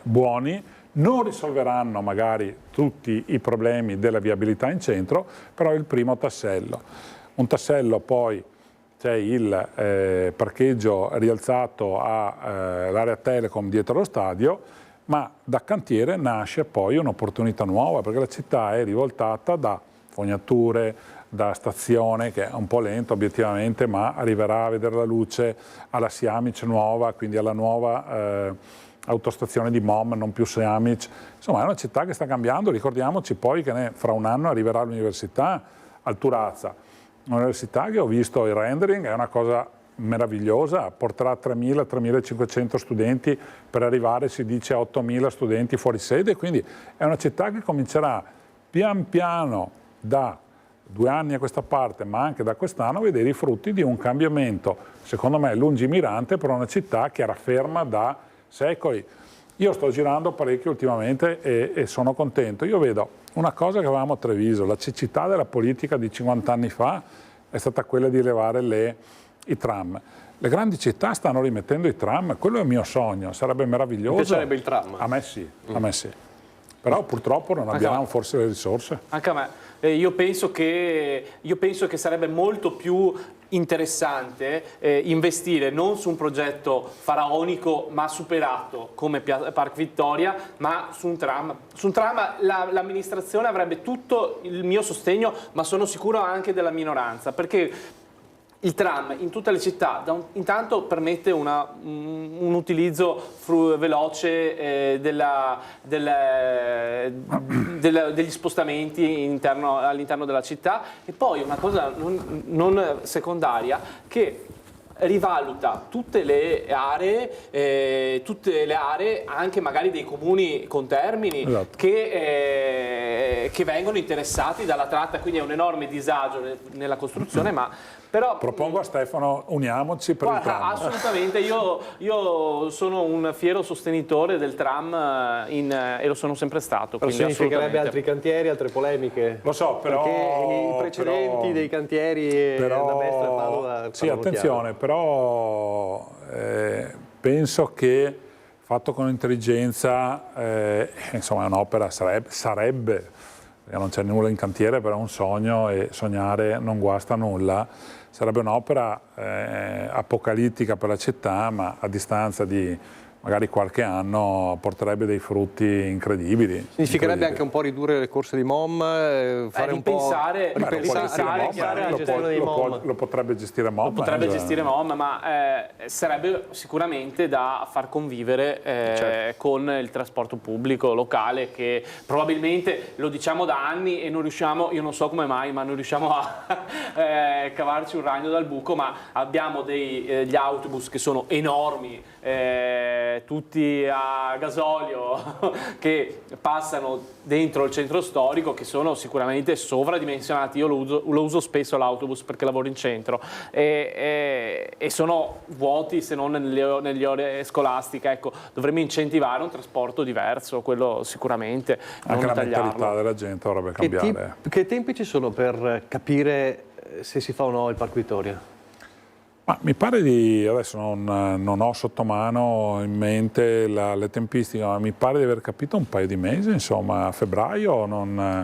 buoni, non risolveranno magari tutti i problemi della viabilità in centro, però è il primo tassello. Un tassello poi c'è il parcheggio rialzato all'area Telecom dietro lo stadio, ma da cantiere nasce poi un'opportunità nuova, perché la città è rivoltata da fognature, da stazione, che è un po' lento obiettivamente, ma arriverà a vedere la luce, alla Siamic nuova, quindi alla nuova autostazione di Mom, non più Siamic. Insomma, è una città che sta cambiando. Ricordiamoci poi che fra un anno arriverà l'università al Turazza, un'università che ho visto il rendering, è una cosa meravigliosa, porterà 3.000-3.500 studenti per arrivare, si dice, a 8.000 studenti fuori sede, quindi è una città che comincerà pian piano da 2 anni a questa parte, ma anche da quest'anno, a vedere i frutti di un cambiamento, secondo me lungimirante, per una città che era ferma da secoli. Io sto girando parecchio ultimamente e sono contento. Io vedo una cosa che avevamo a Treviso, la cecità della politica di 50 anni fa è stata quella di elevare i tram. Le grandi città stanno rimettendo i tram, quello è il mio sogno, sarebbe meraviglioso. Mi piacerebbe il tram? A me sì, a me sì. Però purtroppo non abbiamo forse le risorse. Anche a me. Io penso che sarebbe molto più interessante investire non su un progetto faraonico ma superato come Park Vittoria, ma su un tram. Su un tram l'amministrazione avrebbe tutto il mio sostegno, ma sono sicuro anche della minoranza, perché il tram in tutte le città intanto permette un utilizzo veloce degli spostamenti all'interno della città, e poi una cosa non secondaria, che rivaluta tutte le aree anche magari dei comuni contermini, esatto, che vengono interessati dalla tratta, quindi è un enorme disagio nella costruzione, ma però propongo a Stefano, uniamoci per il tram. Assolutamente, io sono un fiero sostenitore del tram e lo sono sempre stato. Però significherebbe altri cantieri, altre polemiche. Lo so, però perché i precedenti dei cantieri da Mestre a Padova. Sì, attenzione, però penso che fatto con intelligenza, insomma, un'opera sarebbe, perché non c'è nulla in cantiere, però è un sogno e sognare non guasta nulla. Sarebbe un'opera apocalittica per la città, ma a distanza di magari qualche anno porterebbe dei frutti incredibili. Significherebbe anche un po' ridurre le corse di Mom, fare un po' ripensare la gestione dei Mom. Lo potrebbe gestire Mom. Lo potrebbe gestire Mom, ma sarebbe sicuramente da far convivere certo, con il trasporto pubblico locale, che probabilmente lo diciamo da anni e non riusciamo, io non so come mai, ma non riusciamo a cavarci un ragno dal buco, ma abbiamo gli autobus che sono enormi, tutti a gasolio, che passano dentro il centro storico, che sono sicuramente sovradimensionati. Io lo uso spesso l'autobus perché lavoro in centro e sono vuoti se non nelle ore scolastiche. Ecco, dovremmo incentivare un trasporto diverso, quello sicuramente. Anche la mentalità della gente dovrebbe cambiare. Che tempi ci sono per capire se si fa o no il Park Vittoria? Ma mi pare adesso non ho sotto mano in mente le tempistiche, ma mi pare di aver capito un paio di mesi, insomma, a febbraio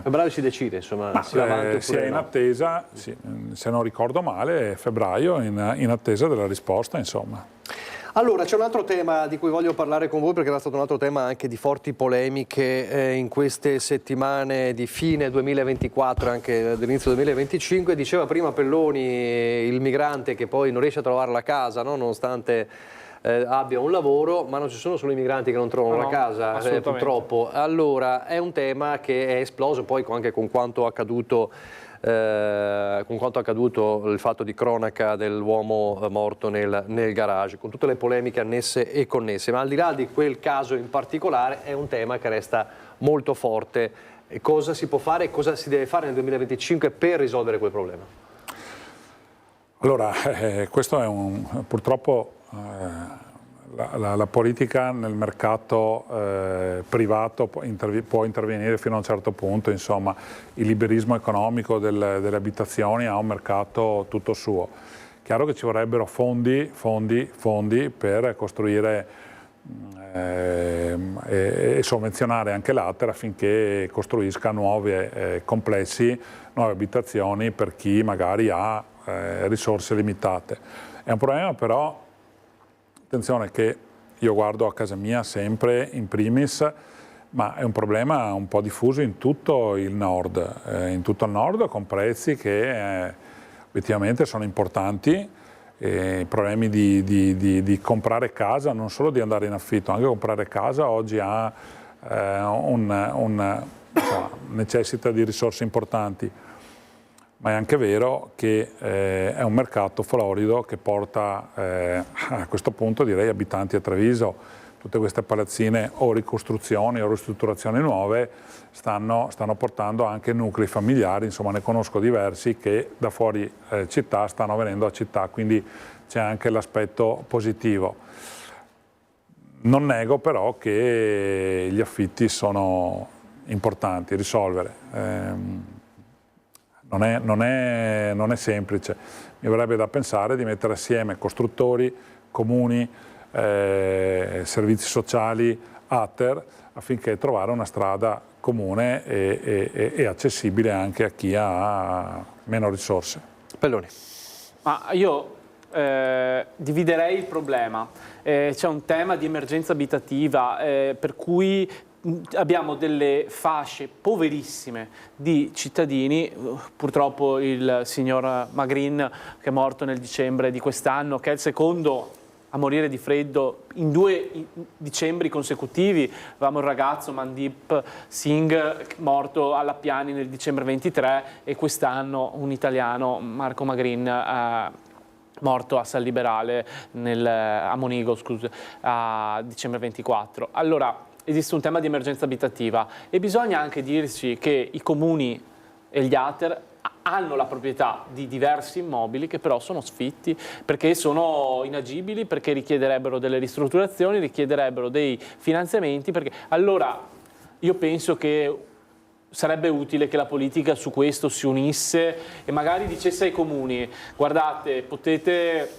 Febbraio si decide, insomma, si va avanti si è in attesa, sì, se non ricordo male, febbraio in attesa della risposta, insomma. Allora, c'è un altro tema di cui voglio parlare con voi, perché era stato un altro tema anche di forti polemiche in queste settimane di fine 2024 e anche dell'inizio 2025. Diceva prima Pelloni, il migrante che poi non riesce a trovare la casa, no? Nonostante abbia un lavoro, ma non ci sono solo i migranti che non trovano la casa, purtroppo. Allora, è un tema che è esploso poi anche con quanto accaduto. Il fatto di cronaca dell'uomo morto nel garage, con tutte le polemiche annesse e connesse, ma al di là di quel caso in particolare è un tema che resta molto forte. E cosa si può fare e cosa si deve fare nel 2025 per risolvere quel problema? Allora, questo è purtroppo la politica nel mercato privato può intervenire fino a un certo punto, insomma il liberismo economico delle abitazioni ha un mercato tutto suo. Chiaro che ci vorrebbero fondi per costruire e sovvenzionare anche l'ATER affinché costruisca nuovi complessi, nuove abitazioni per chi magari ha risorse limitate. È un problema però, attenzione, che io guardo a casa mia sempre in primis, ma è un problema un po' diffuso in tutto il nord, con prezzi che obiettivamente sono importanti, problemi di comprare casa, non solo di andare in affitto, anche comprare casa oggi necessita di risorse importanti. Ma è anche vero che è un mercato florido che porta a questo punto, direi, abitanti a Treviso. Tutte queste palazzine o ricostruzioni o ristrutturazioni nuove stanno portando anche nuclei familiari, insomma ne conosco diversi che da fuori città stanno venendo a città, quindi c'è anche l'aspetto positivo. Non nego però che gli affitti sono importanti, risolvere. Non è semplice, mi verrebbe da pensare di mettere assieme costruttori, comuni, servizi sociali, ATER, affinché trovare una strada comune e accessibile anche a chi ha meno risorse. Pelloni. Ma io dividerei il problema. C'è un tema di emergenza abitativa per cui abbiamo delle fasce poverissime di cittadini, purtroppo il signor Magrin che è morto nel dicembre di quest'anno, che è il secondo a morire di freddo in 2 dicembri consecutivi. Avevamo il ragazzo Mandip Singh morto alla Piani nel dicembre 23 e quest'anno un italiano, Marco Magrin, morto a San Liberale, a Monigo, a dicembre 24. Allora, esiste un tema di emergenza abitativa e bisogna anche dirci che i comuni e gli ATER hanno la proprietà di diversi immobili che però sono sfitti perché sono inagibili, perché richiederebbero delle ristrutturazioni, richiederebbero dei finanziamenti, perché allora io penso che sarebbe utile che la politica su questo si unisse e magari dicesse ai comuni: guardate, potete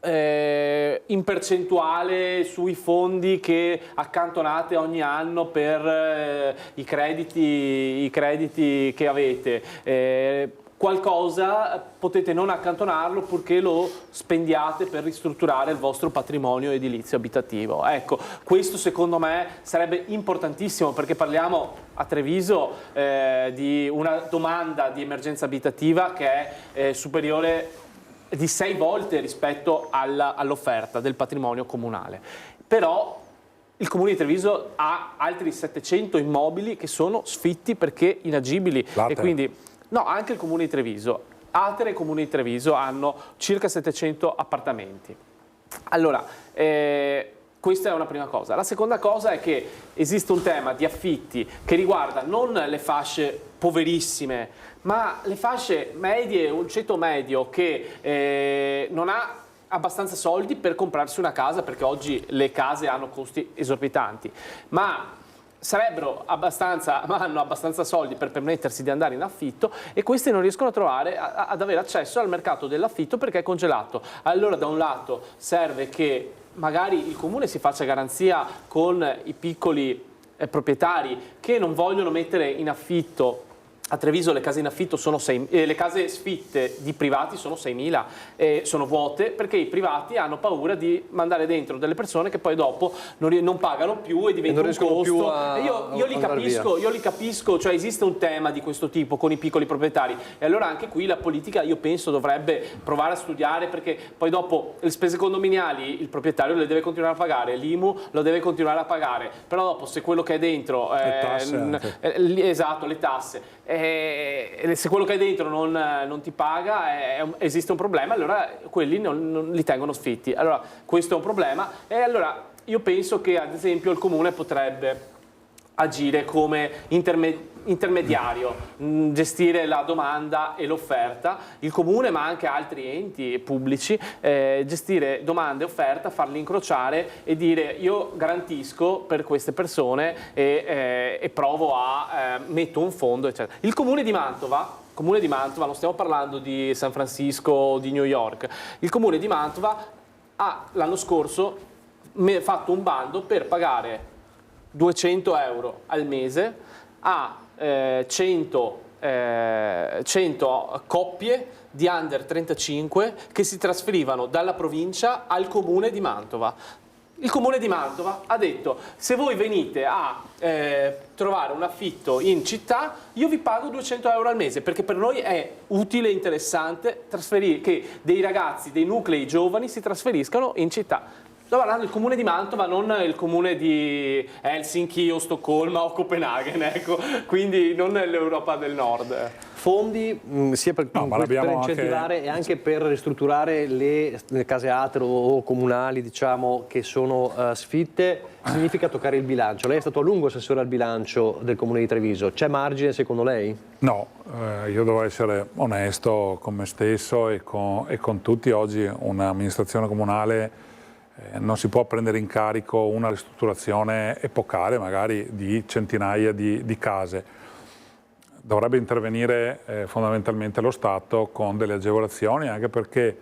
in percentuale sui fondi che accantonate ogni anno per i crediti che avete, qualcosa potete non accantonarlo purché lo spendiate per ristrutturare il vostro patrimonio edilizio abitativo. Ecco, questo secondo me sarebbe importantissimo, perché parliamo a Treviso di una domanda di emergenza abitativa che è superiore di 6 volte rispetto all'offerta del patrimonio comunale. Però il Comune di Treviso ha altri 700 immobili che sono sfitti perché inagibili. E quindi, no, anche il Comune di Treviso. ATER e il Comune di Treviso hanno circa 700 appartamenti. Allora, questa è una prima cosa. La seconda cosa è che esiste un tema di affitti che riguarda non le fasce poverissime, ma le fasce medie, un ceto medio che non ha abbastanza soldi per comprarsi una casa, perché oggi le case hanno costi esorbitanti, ma hanno abbastanza soldi per permettersi di andare in affitto, e questi non riescono a trovare, ad avere accesso al mercato dell'affitto perché è congelato. Allora, da un lato serve che magari il comune si faccia garanzia con i piccoli proprietari che non vogliono mettere in affitto A Treviso le case in affitto sono le case sfitte di privati sono 6.000 e sono vuote perché i privati hanno paura di mandare dentro delle persone che poi dopo non pagano più e diventa un costo. Io li capisco, cioè esiste un tema di questo tipo con i piccoli proprietari e allora anche qui la politica io penso dovrebbe provare a studiare, perché poi dopo le spese condominiali il proprietario le deve continuare a pagare, l'IMU lo deve continuare a pagare, però dopo se quello che è dentro esatto, le tasse, se quello che è dentro non ti paga, esiste un problema, allora quelli non li tengono sfitti. Allora questo è un problema e allora io penso che ad esempio il comune potrebbe agire come intermediario, gestire la domanda e l'offerta, il comune ma anche altri enti pubblici, gestire domanda e offerta, farli incrociare e dire io garantisco per queste persone e provo metto un fondo, eccetera. Il Comune di Mantova, non stiamo parlando di San Francisco o di New York, il Comune di Mantova ha l'anno scorso fatto un bando per pagare 200 euro al mese a 100 coppie di under 35 che si trasferivano dalla provincia al Comune di Mantova. Il Comune di Mantova ha detto: se voi venite a trovare un affitto in città, io vi pago 200 euro al mese, perché per noi è utile e interessante che dei ragazzi, dei nuclei giovani si trasferiscano in città. Sto parlando del Comune di Mantova, non il Comune di Helsinki o Stoccolma o Copenaghen, ecco, quindi non l'Europa del Nord. Fondi sia per incentivare e anche per ristrutturare le case atrio o comunali, diciamo, che sono sfitte, significa toccare il bilancio. Lei è stato a lungo assessore al bilancio del Comune di Treviso, c'è margine secondo lei? No, io devo essere onesto con me stesso e con tutti. Oggi un'amministrazione comunale non si può prendere in carico una ristrutturazione epocale magari di centinaia di case. Dovrebbe intervenire fondamentalmente lo Stato con delle agevolazioni, anche perché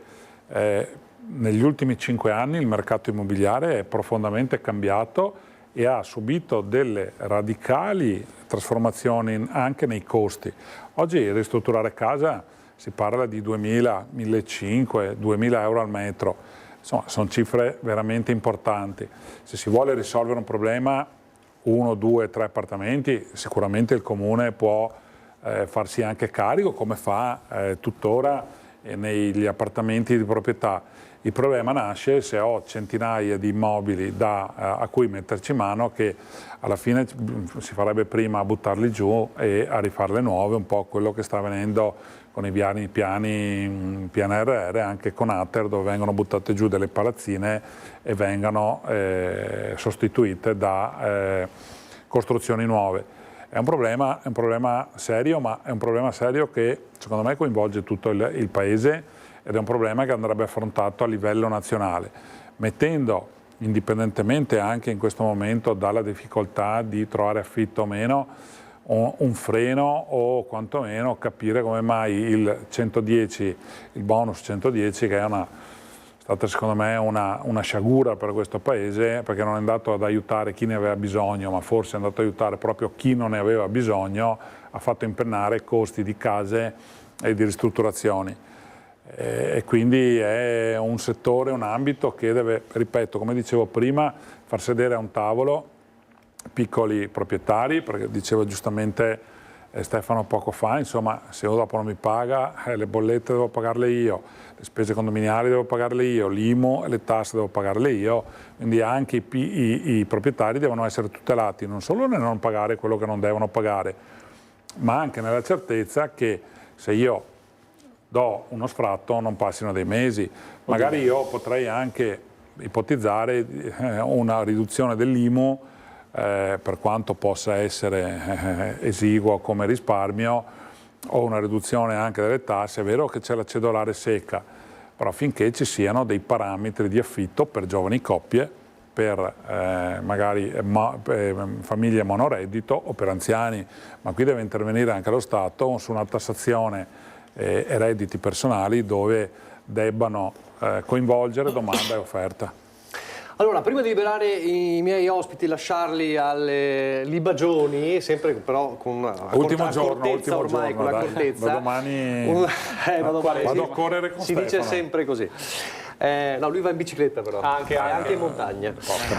negli ultimi 5 anni il mercato immobiliare è profondamente cambiato e ha subito delle radicali trasformazioni anche nei costi. Oggi ristrutturare casa si parla di 2.000, 1.500, 2.000 euro al metro. Insomma, sono cifre veramente importanti. Se si vuole risolvere un problema, 1, 2, 3 appartamenti, sicuramente il Comune può farsi anche carico, come fa tuttora negli appartamenti di proprietà. Il problema nasce se ho centinaia di immobili a cui metterci mano, che alla fine si farebbe prima a buttarli giù e a rifarle nuove, un po' quello che sta avvenendo con i piani PNRR, anche con Ater, dove vengono buttate giù delle palazzine e vengono sostituite da costruzioni nuove. È un problema serio, ma è un problema serio che secondo me coinvolge tutto il Paese ed è un problema che andrebbe affrontato a livello nazionale, mettendo, indipendentemente anche in questo momento dalla difficoltà di trovare affitto o meno, un freno o quantomeno capire come mai il bonus 110, che è stata secondo me una sciagura per questo Paese, perché non è andato ad aiutare chi ne aveva bisogno, ma forse è andato ad aiutare proprio chi non ne aveva bisogno, ha fatto impennare costi di case e di ristrutturazioni. E quindi è un settore, un ambito che deve, ripeto, come dicevo prima, far sedere a un tavolo piccoli proprietari, perché diceva giustamente Stefano poco fa, insomma, se uno dopo non mi paga, le bollette devo pagarle io, le spese condominiali devo pagarle io, l'IMU e le tasse devo pagarle io, quindi anche i proprietari devono essere tutelati, non solo nel non pagare quello che non devono pagare, ma anche nella certezza che se io do uno sfratto non passino dei mesi. Magari io potrei anche ipotizzare una riduzione dell'IMU, per quanto possa essere esiguo come risparmio, o una riduzione anche delle tasse. È vero che c'è la cedolare secca, però finché ci siano dei parametri di affitto per giovani coppie, per magari famiglie monoreddito o per anziani, ma qui deve intervenire anche lo Stato su una tassazione e redditi personali dove debbano coinvolgere domanda e offerta. Allora, prima di liberare i miei ospiti, lasciarli alle libagioni, sempre però con una accortezza ormai, con l'accortezza. Domani vado a correre con si Stefano. dice sempre così. No, lui va in bicicletta però, anche in montagna.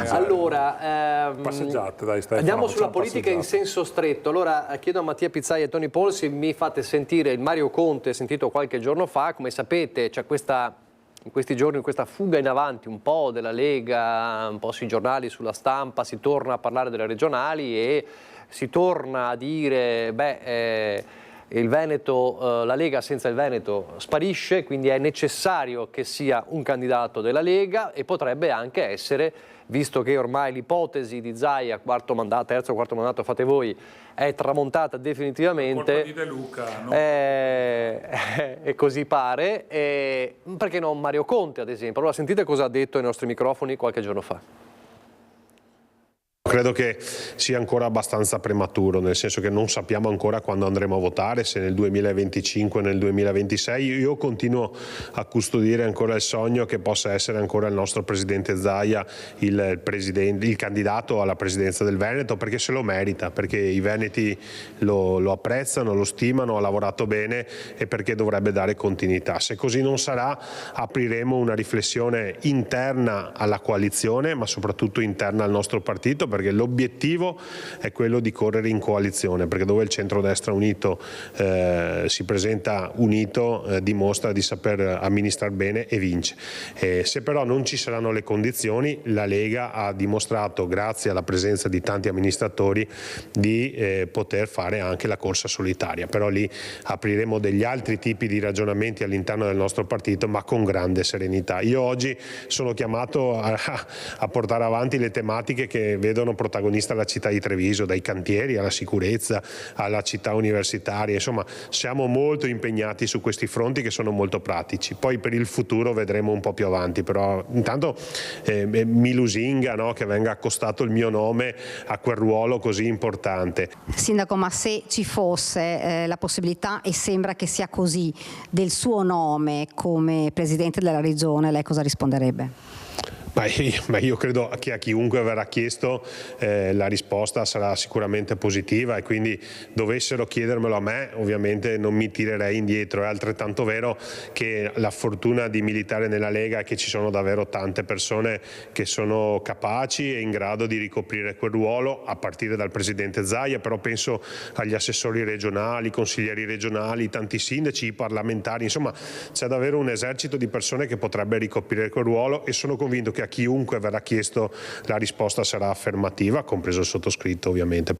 Allora, passeggiate, dai Stefano. Andiamo sulla politica in senso stretto. Allora chiedo a Mattia Pizzai e Tony Paul se mi fate sentire il Mario Conte, sentito qualche giorno fa. Come sapete c'è in questi giorni questa fuga in avanti un po' della Lega, un po' sui giornali, sulla stampa, si torna a parlare delle regionali e si torna a dire il Veneto, la Lega senza il Veneto sparisce, quindi è necessario che sia un candidato della Lega e potrebbe anche essere, visto che ormai l'ipotesi di Zaia, terzo o quarto mandato fate voi, è tramontata definitivamente. Colpa di De Luca, no? E così pare, perché non Mario Conte ad esempio? Allora sentite cosa ha detto ai nostri microfoni qualche giorno fa. Credo che sia ancora abbastanza prematuro, nel senso che non sappiamo ancora quando andremo a votare, se nel 2025 o nel 2026. Io continuo a custodire ancora il sogno che possa essere ancora il nostro presidente Zaia il candidato alla presidenza del Veneto, perché se lo merita, perché i veneti lo apprezzano, lo stimano, ha lavorato bene e perché dovrebbe dare continuità. Se così non sarà, apriremo una riflessione interna alla coalizione, ma soprattutto interna al nostro partito, perché l'obiettivo è quello di correre in coalizione, perché dove il centrodestra unito si presenta unito dimostra di saper amministrare bene e vince. Se però non ci saranno le condizioni, la Lega ha dimostrato, grazie alla presenza di tanti amministratori, di poter fare anche la corsa solitaria, però lì apriremo degli altri tipi di ragionamenti all'interno del nostro partito, ma con grande serenità. Io oggi sono chiamato a portare avanti le tematiche che vedono protagonista la città di Treviso, dai cantieri alla sicurezza, alla città universitaria, insomma siamo molto impegnati su questi fronti che sono molto pratici. Poi per il futuro vedremo un po' più avanti, però intanto mi lusinga, no, che venga accostato il mio nome a quel ruolo così importante. Sindaco, ma se ci fosse la possibilità, e sembra che sia così, del suo nome come Presidente della Regione, lei cosa risponderebbe? Ma io credo che a chiunque verrà chiesto la risposta sarà sicuramente positiva, e quindi dovessero chiedermelo a me ovviamente non mi tirerei indietro. È altrettanto vero che la fortuna di militare nella Lega è che ci sono davvero tante persone che sono capaci e in grado di ricoprire quel ruolo, a partire dal presidente Zaia, però penso agli assessori regionali, consiglieri regionali, tanti sindaci, i parlamentari, insomma c'è davvero un esercito di persone che potrebbe ricoprire quel ruolo, e sono convinto che a chiunque verrà chiesto la risposta sarà affermativa, compreso il sottoscritto ovviamente.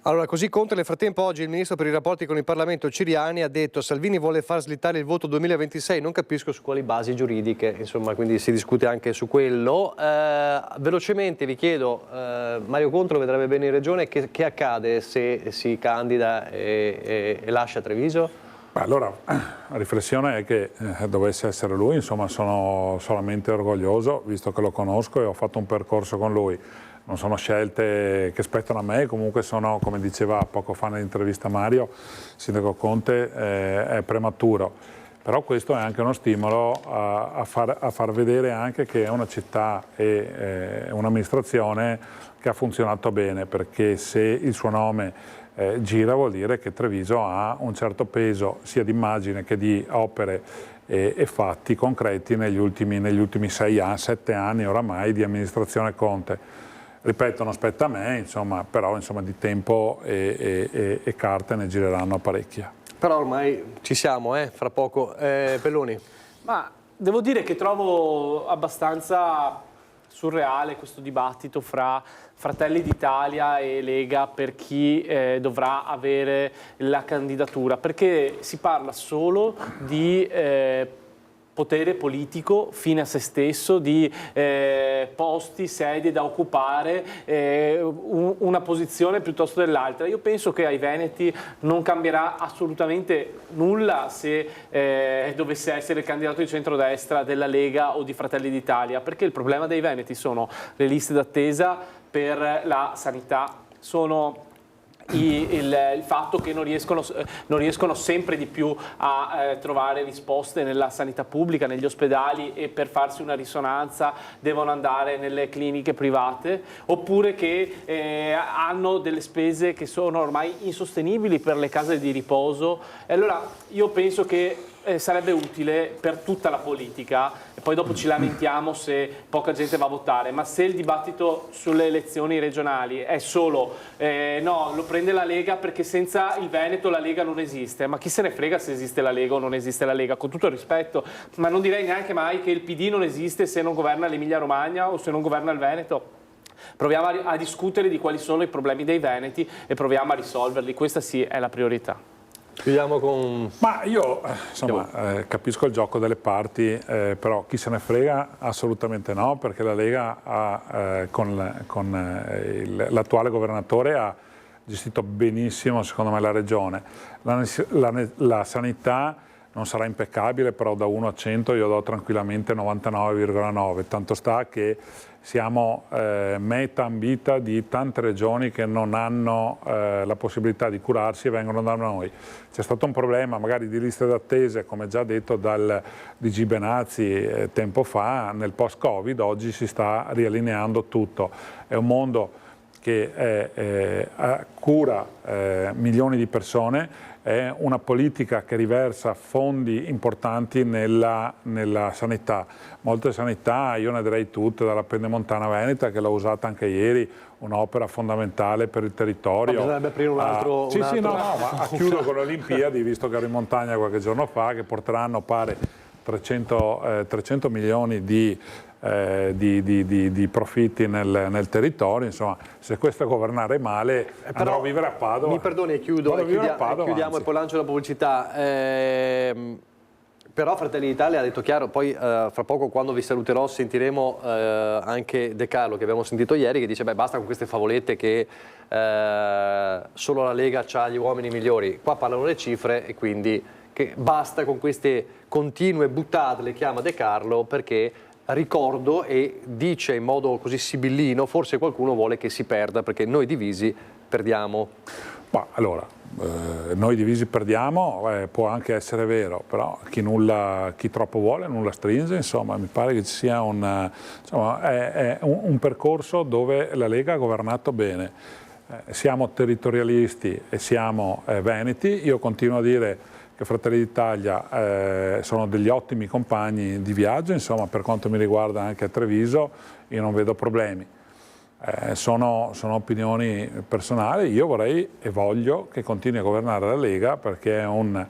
Allora, così Conte, nel frattempo oggi il ministro per i rapporti con il Parlamento Ciriani ha detto: Salvini vuole far slittare il voto 2026, non capisco su quali basi giuridiche, insomma, quindi si discute anche su quello. Velocemente vi chiedo, Mario Conte lo vedrebbe bene in regione, che accade se si candida e lascia Treviso? Allora, la riflessione è che dovesse essere lui, insomma sono solamente orgoglioso, visto che lo conosco e ho fatto un percorso con lui. Non sono scelte che spettano a me, comunque sono, come diceva poco fa nell'intervista Mario, Sindaco Conte, è prematuro. Però questo è anche uno stimolo a far vedere anche che è una città e un'amministrazione che ha funzionato bene, perché se il suo nome gira vuol dire che Treviso ha un certo peso sia di immagine che di opere e fatti concreti negli ultimi 7 anni oramai di amministrazione Conte. Ripeto, non spetta a me, insomma, però insomma, di tempo e carte ne gireranno parecchie. Però ormai ci siamo, fra poco. Pelloni? Ma devo dire che trovo abbastanza surreale questo dibattito fra Fratelli d'Italia e Lega per chi dovrà avere la candidatura, perché si parla solo di potere politico fine a se stesso, di posti, sedie da occupare, una posizione piuttosto dell'altra. Io penso che ai veneti non cambierà assolutamente nulla se dovesse essere il candidato di centrodestra della Lega o di Fratelli d'Italia, perché il problema dei veneti sono le liste d'attesa per la sanità, sono il fatto che non riescono sempre di più a trovare risposte nella sanità pubblica, negli ospedali, e per farsi una risonanza devono andare nelle cliniche private, oppure che hanno delle spese che sono ormai insostenibili per le case di riposo. E allora io penso che sarebbe utile per tutta la politica, e poi dopo ci lamentiamo se poca gente va a votare, ma se il dibattito sulle elezioni regionali è solo no, lo prende la Lega perché senza il Veneto la Lega non esiste, ma chi se ne frega se esiste la Lega o non esiste la Lega, con tutto il rispetto, ma non direi neanche mai che il PD non esiste se non governa l'Emilia Romagna o se non governa il Veneto. Proviamo a discutere di quali sono i problemi dei veneti e proviamo a risolverli, questa sì è la priorità. Chiudiamo con... Ma io insomma capisco il gioco delle parti, però chi se ne frega assolutamente no, perché la Lega con l'attuale governatore ha gestito benissimo secondo me la regione. La sanità non sarà impeccabile, però da 1 a 100 io do tranquillamente 99,9, tanto sta che siamo meta ambita di tante regioni che non hanno la possibilità di curarsi e vengono da noi. C'è stato un problema magari di liste d'attesa, come già detto dal DG Benazzi tempo fa, nel post-Covid, oggi si sta riallineando tutto. È un mondo che cura milioni di persone, è una politica che riversa fondi importanti nella sanità. Molte sanità, io ne direi tutte, dalla Pedemontana Veneta, che l'ho usata anche ieri, un'opera fondamentale per il territorio. Ma bisognerebbe aprire un altro... ma chiudo con le Olimpiadi, visto che ero in montagna qualche giorno fa, che porteranno, pare, 300 milioni di profitti nel territorio. Insomma, se questo è governare male, andrò a vivere a Padova. Mi perdoni, chiudiamo e poi lancio la pubblicità. Però Fratelli d'Italia ha detto chiaro, poi fra poco quando vi saluterò sentiremo anche De Carlo, che abbiamo sentito ieri, che dice basta con queste favolette che solo la Lega ha gli uomini migliori. Qua parlano le cifre e quindi che basta con queste continue buttate, le chiama De Carlo, perché ricordo, e dice in modo così sibillino, forse qualcuno vuole che si perda perché noi divisi perdiamo. Ma allora, noi divisi perdiamo, può anche essere vero, però chi troppo vuole nulla stringe, insomma mi pare che ci sia un percorso dove la Lega ha governato bene. Siamo territorialisti e siamo veneti, io continuo a dire che Fratelli d'Italia sono degli ottimi compagni di viaggio, insomma per quanto mi riguarda anche a Treviso io non vedo problemi. Sono opinioni personali, io vorrei e voglio che continui a governare la Lega perché è un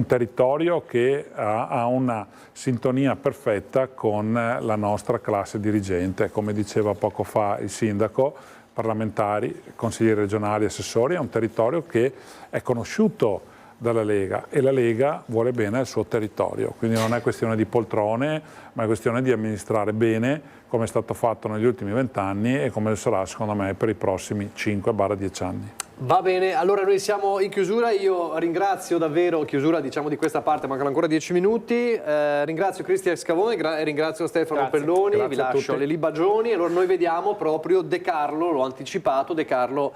territorio che ha una sintonia perfetta con la nostra classe dirigente, come diceva poco fa il sindaco, parlamentari, consiglieri regionali, assessori, è un territorio che è conosciuto dalla Lega e la Lega vuole bene al suo territorio, quindi non è questione di poltrone, ma è questione di amministrare bene come è stato fatto negli ultimi 20 anni e come sarà secondo me per i prossimi 5-10 anni. Va bene, allora noi siamo in chiusura, io ringrazio davvero, chiusura diciamo di questa parte, mancano ancora 10 minuti, ringrazio Cristian Scavone e ringrazio Stefano Pelloni, vi lascio le libagioni, allora noi vediamo proprio De Carlo, l'ho anticipato, De Carlo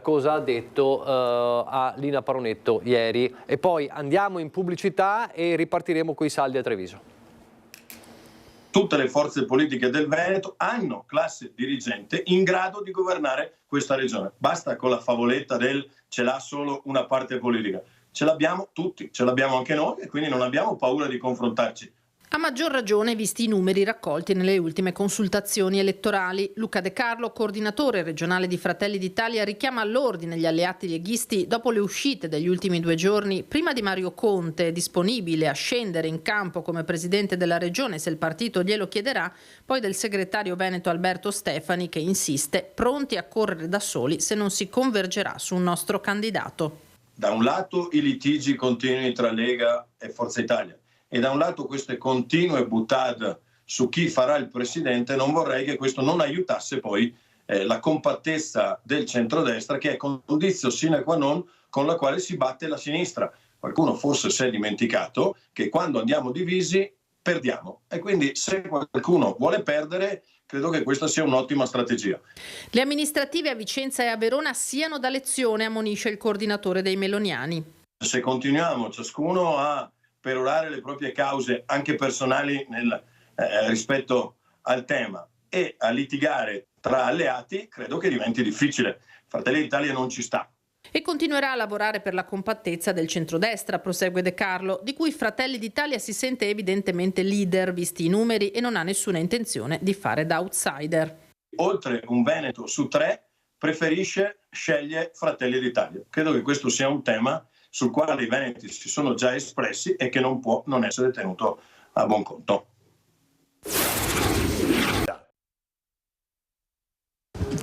cosa ha detto a Lina Paronetto ieri e poi andiamo in pubblicità e ripartiremo coi saldi a Treviso. Tutte le forze politiche del Veneto hanno classe dirigente in grado di governare questa regione. Basta con la favoletta del ce l'ha solo una parte politica. Ce l'abbiamo tutti, ce l'abbiamo anche noi e quindi non abbiamo paura di confrontarci. A maggior ragione visti i numeri raccolti nelle ultime consultazioni elettorali. Luca De Carlo, coordinatore regionale di Fratelli d'Italia, richiama all'ordine gli alleati leghisti dopo le uscite degli ultimi 2 giorni, prima di Mario Conte, disponibile a scendere in campo come presidente della regione se il partito glielo chiederà, poi del segretario veneto Alberto Stefani che insiste, pronti a correre da soli se non si convergerà su un nostro candidato. Da un lato i litigi continui tra Lega e Forza Italia, e da un lato queste continue buttate su chi farà il presidente, non vorrei che questo non aiutasse poi la compattezza del centrodestra, che è condizio sine qua non con la quale si batte la sinistra. Qualcuno forse si è dimenticato che quando andiamo divisi perdiamo. E quindi se qualcuno vuole perdere, credo che questa sia un'ottima strategia. Le amministrative a Vicenza e a Verona siano da lezione, ammonisce il coordinatore dei meloniani. Se continuiamo ciascuno a perorare le proprie cause anche personali rispetto al tema e a litigare tra alleati, credo che diventi difficile. Fratelli d'Italia non ci sta. E continuerà a lavorare per la compattezza del centrodestra, prosegue De Carlo, di cui Fratelli d'Italia si sente evidentemente leader visti i numeri e non ha nessuna intenzione di fare da outsider. Oltre un Veneto su 3 sceglie Fratelli d'Italia. Credo che questo sia un tema sul quale i veneti si sono già espressi e che non può non essere tenuto a buon conto.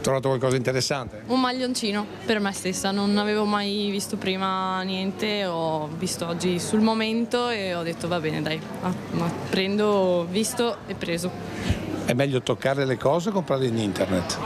Trovato qualcosa di interessante? Un maglioncino per me stessa, non avevo mai visto prima niente, ho visto oggi sul momento e ho detto va bene dai, prendo, visto e preso. È meglio toccare le cose o comprarle in internet?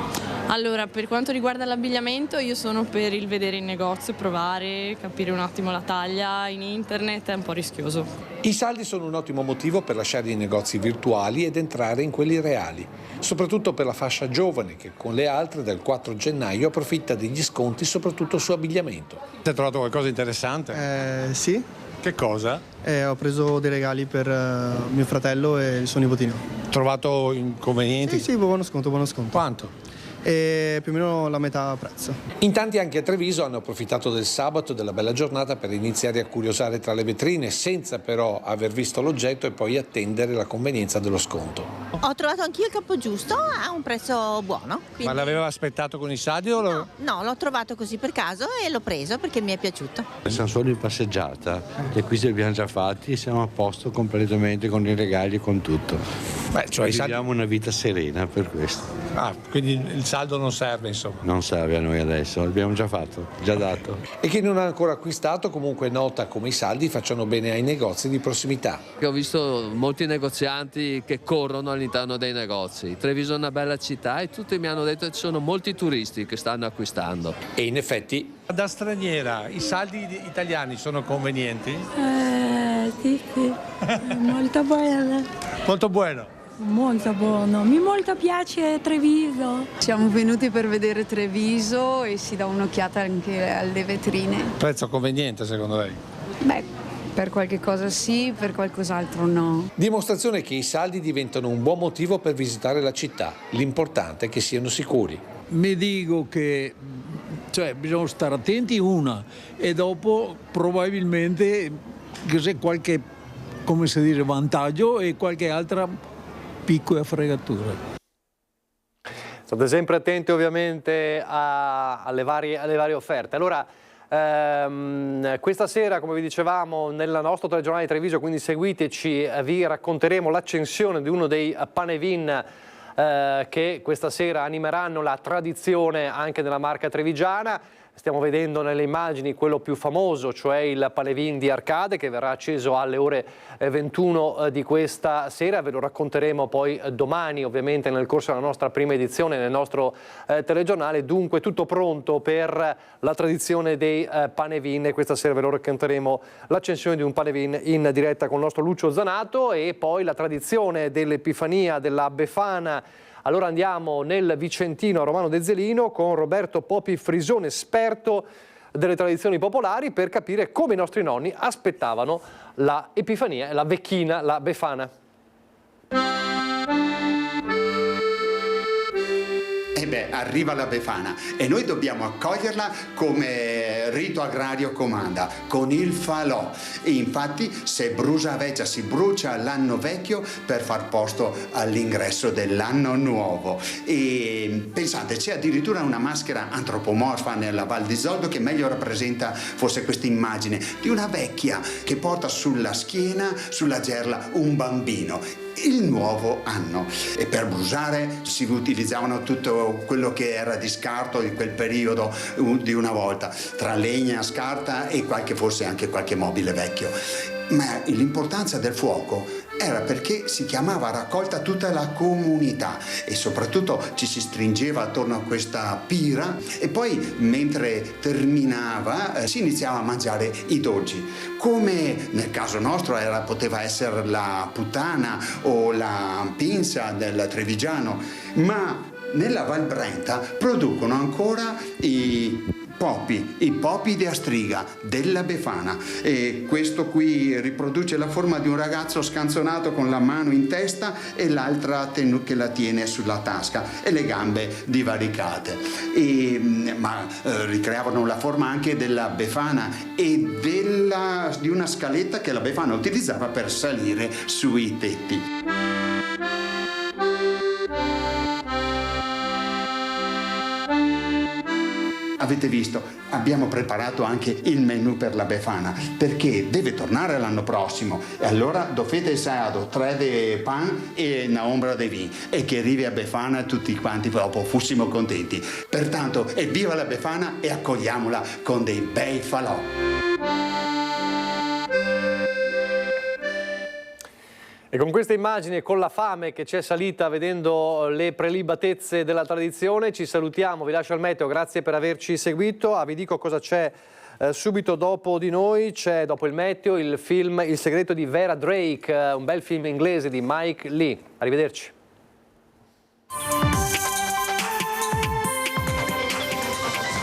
Allora, per quanto riguarda l'abbigliamento io sono per il vedere in negozio, provare, capire un attimo la taglia, in internet è un po' rischioso. I saldi sono un ottimo motivo per lasciare i negozi virtuali ed entrare in quelli reali, soprattutto per la fascia giovane che con le altre del 4 gennaio approfitta degli sconti soprattutto su abbigliamento. Hai trovato qualcosa di interessante? Sì. Che cosa? Ho preso dei regali per mio fratello e il suo nipotino. Trovato inconvenienti? Sì, buono sconto. Quanto? E più o meno la metà prezzo. In tanti anche a Treviso hanno approfittato del sabato e della bella giornata per iniziare a curiosare tra le vetrine senza però aver visto l'oggetto e poi attendere la convenienza dello sconto. Ho trovato anch'io il capo giusto a un prezzo buono. Quindi... Ma l'aveva aspettato con i saldi o No, l'ho trovato così per caso e l'ho preso perché mi è piaciuto. Siamo solo in passeggiata, gli acquisti li abbiamo già fatti e siamo a posto completamente con i regali e con tutto. Viviamo una vita serena per questo. Quindi il saldo non serve insomma? Non serve a noi adesso, l'abbiamo già fatto, già dato. E chi non ha ancora acquistato comunque nota come i saldi facciano bene ai negozi di prossimità. Ho visto molti negozianti che corrono all'interno dei negozi. Treviso è una bella città e tutti mi hanno detto che ci sono molti turisti che stanno acquistando. E in effetti... Da straniera i saldi italiani sono convenienti? Sì, molto buono. Molto buono? Molto buono, mi molto piace Treviso. Siamo venuti per vedere Treviso e si dà un'occhiata anche alle vetrine. Prezzo conveniente secondo lei? Beh, per qualche cosa sì, per qualcos'altro no. Dimostrazione che i saldi diventano un buon motivo per visitare la città. L'importante è che siano sicuri. Mi dico che bisogna stare attenti e dopo probabilmente che se qualche, come si dice, vantaggio e qualche altra piccola fregatura. State sempre attenti ovviamente alle varie offerte. Allora, questa sera, come vi dicevamo, nel nostro telegiornale di Treviso, quindi seguiteci, vi racconteremo l'accensione di uno dei panevin che questa sera animeranno la tradizione anche nella Marca trevigiana. Stiamo vedendo nelle immagini quello più famoso, cioè il panevin di Arcade, che verrà acceso alle ore 21 di questa sera. Ve lo racconteremo poi domani, ovviamente nel corso della nostra prima edizione, nel nostro telegiornale. Dunque tutto pronto per la tradizione dei panevin e questa sera ve lo racconteremo l'accensione di un panevin in diretta con il nostro Lucio Zanato e poi la tradizione dell'Epifania della Befana. Allora andiamo nel Vicentino a Romano Dezzelino con Roberto Popi Frisone, esperto delle tradizioni popolari, per capire come i nostri nonni aspettavano la Epifania, la vecchina, la Befana. Arriva la Befana e noi dobbiamo accoglierla come rito agrario comanda, con il falò. E infatti se brucia vecchia si brucia l'anno vecchio per far posto all'ingresso dell'anno nuovo. E pensate, c'è addirittura una maschera antropomorfa nella Val di Zoldo che meglio rappresenta forse questa immagine di una vecchia che porta sulla schiena, sulla gerla, un bambino. Il nuovo anno, e per bruciare si utilizzavano tutto quello che era di scarto di quel periodo di una volta, tra legna, scarta e forse anche qualche mobile vecchio. Ma l'importanza del fuoco era perché si chiamava raccolta tutta la comunità e soprattutto ci si stringeva attorno a questa pira e poi mentre terminava si iniziava a mangiare i dolci. Come nel caso nostro poteva essere la puttana o la pinza del Trevigiano, ma nella Val Brenta producono ancora i popi di Astriga, della Befana, e questo qui riproduce la forma di un ragazzo scanzonato con la mano in testa e l'altra che la tiene sulla tasca e le gambe divaricate, ma ricreavano la forma anche della Befana e di una scaletta che la Befana utilizzava per salire sui tetti. Avete visto, abbiamo preparato anche il menù per la Befana, perché deve tornare l'anno prossimo e allora dovete sábado 3 de pan e una ombra de vin e che arrivi a Befana tutti quanti dopo fossimo contenti. Pertanto evviva la Befana e accogliamola con dei bei falò. E con queste immagini e con la fame che ci è salita vedendo le prelibatezze della tradizione ci salutiamo, vi lascio al meteo, grazie per averci seguito. Vi dico cosa c'è subito dopo di noi, c'è dopo il meteo il film Il segreto di Vera Drake, un bel film inglese di Mike Leigh. Arrivederci.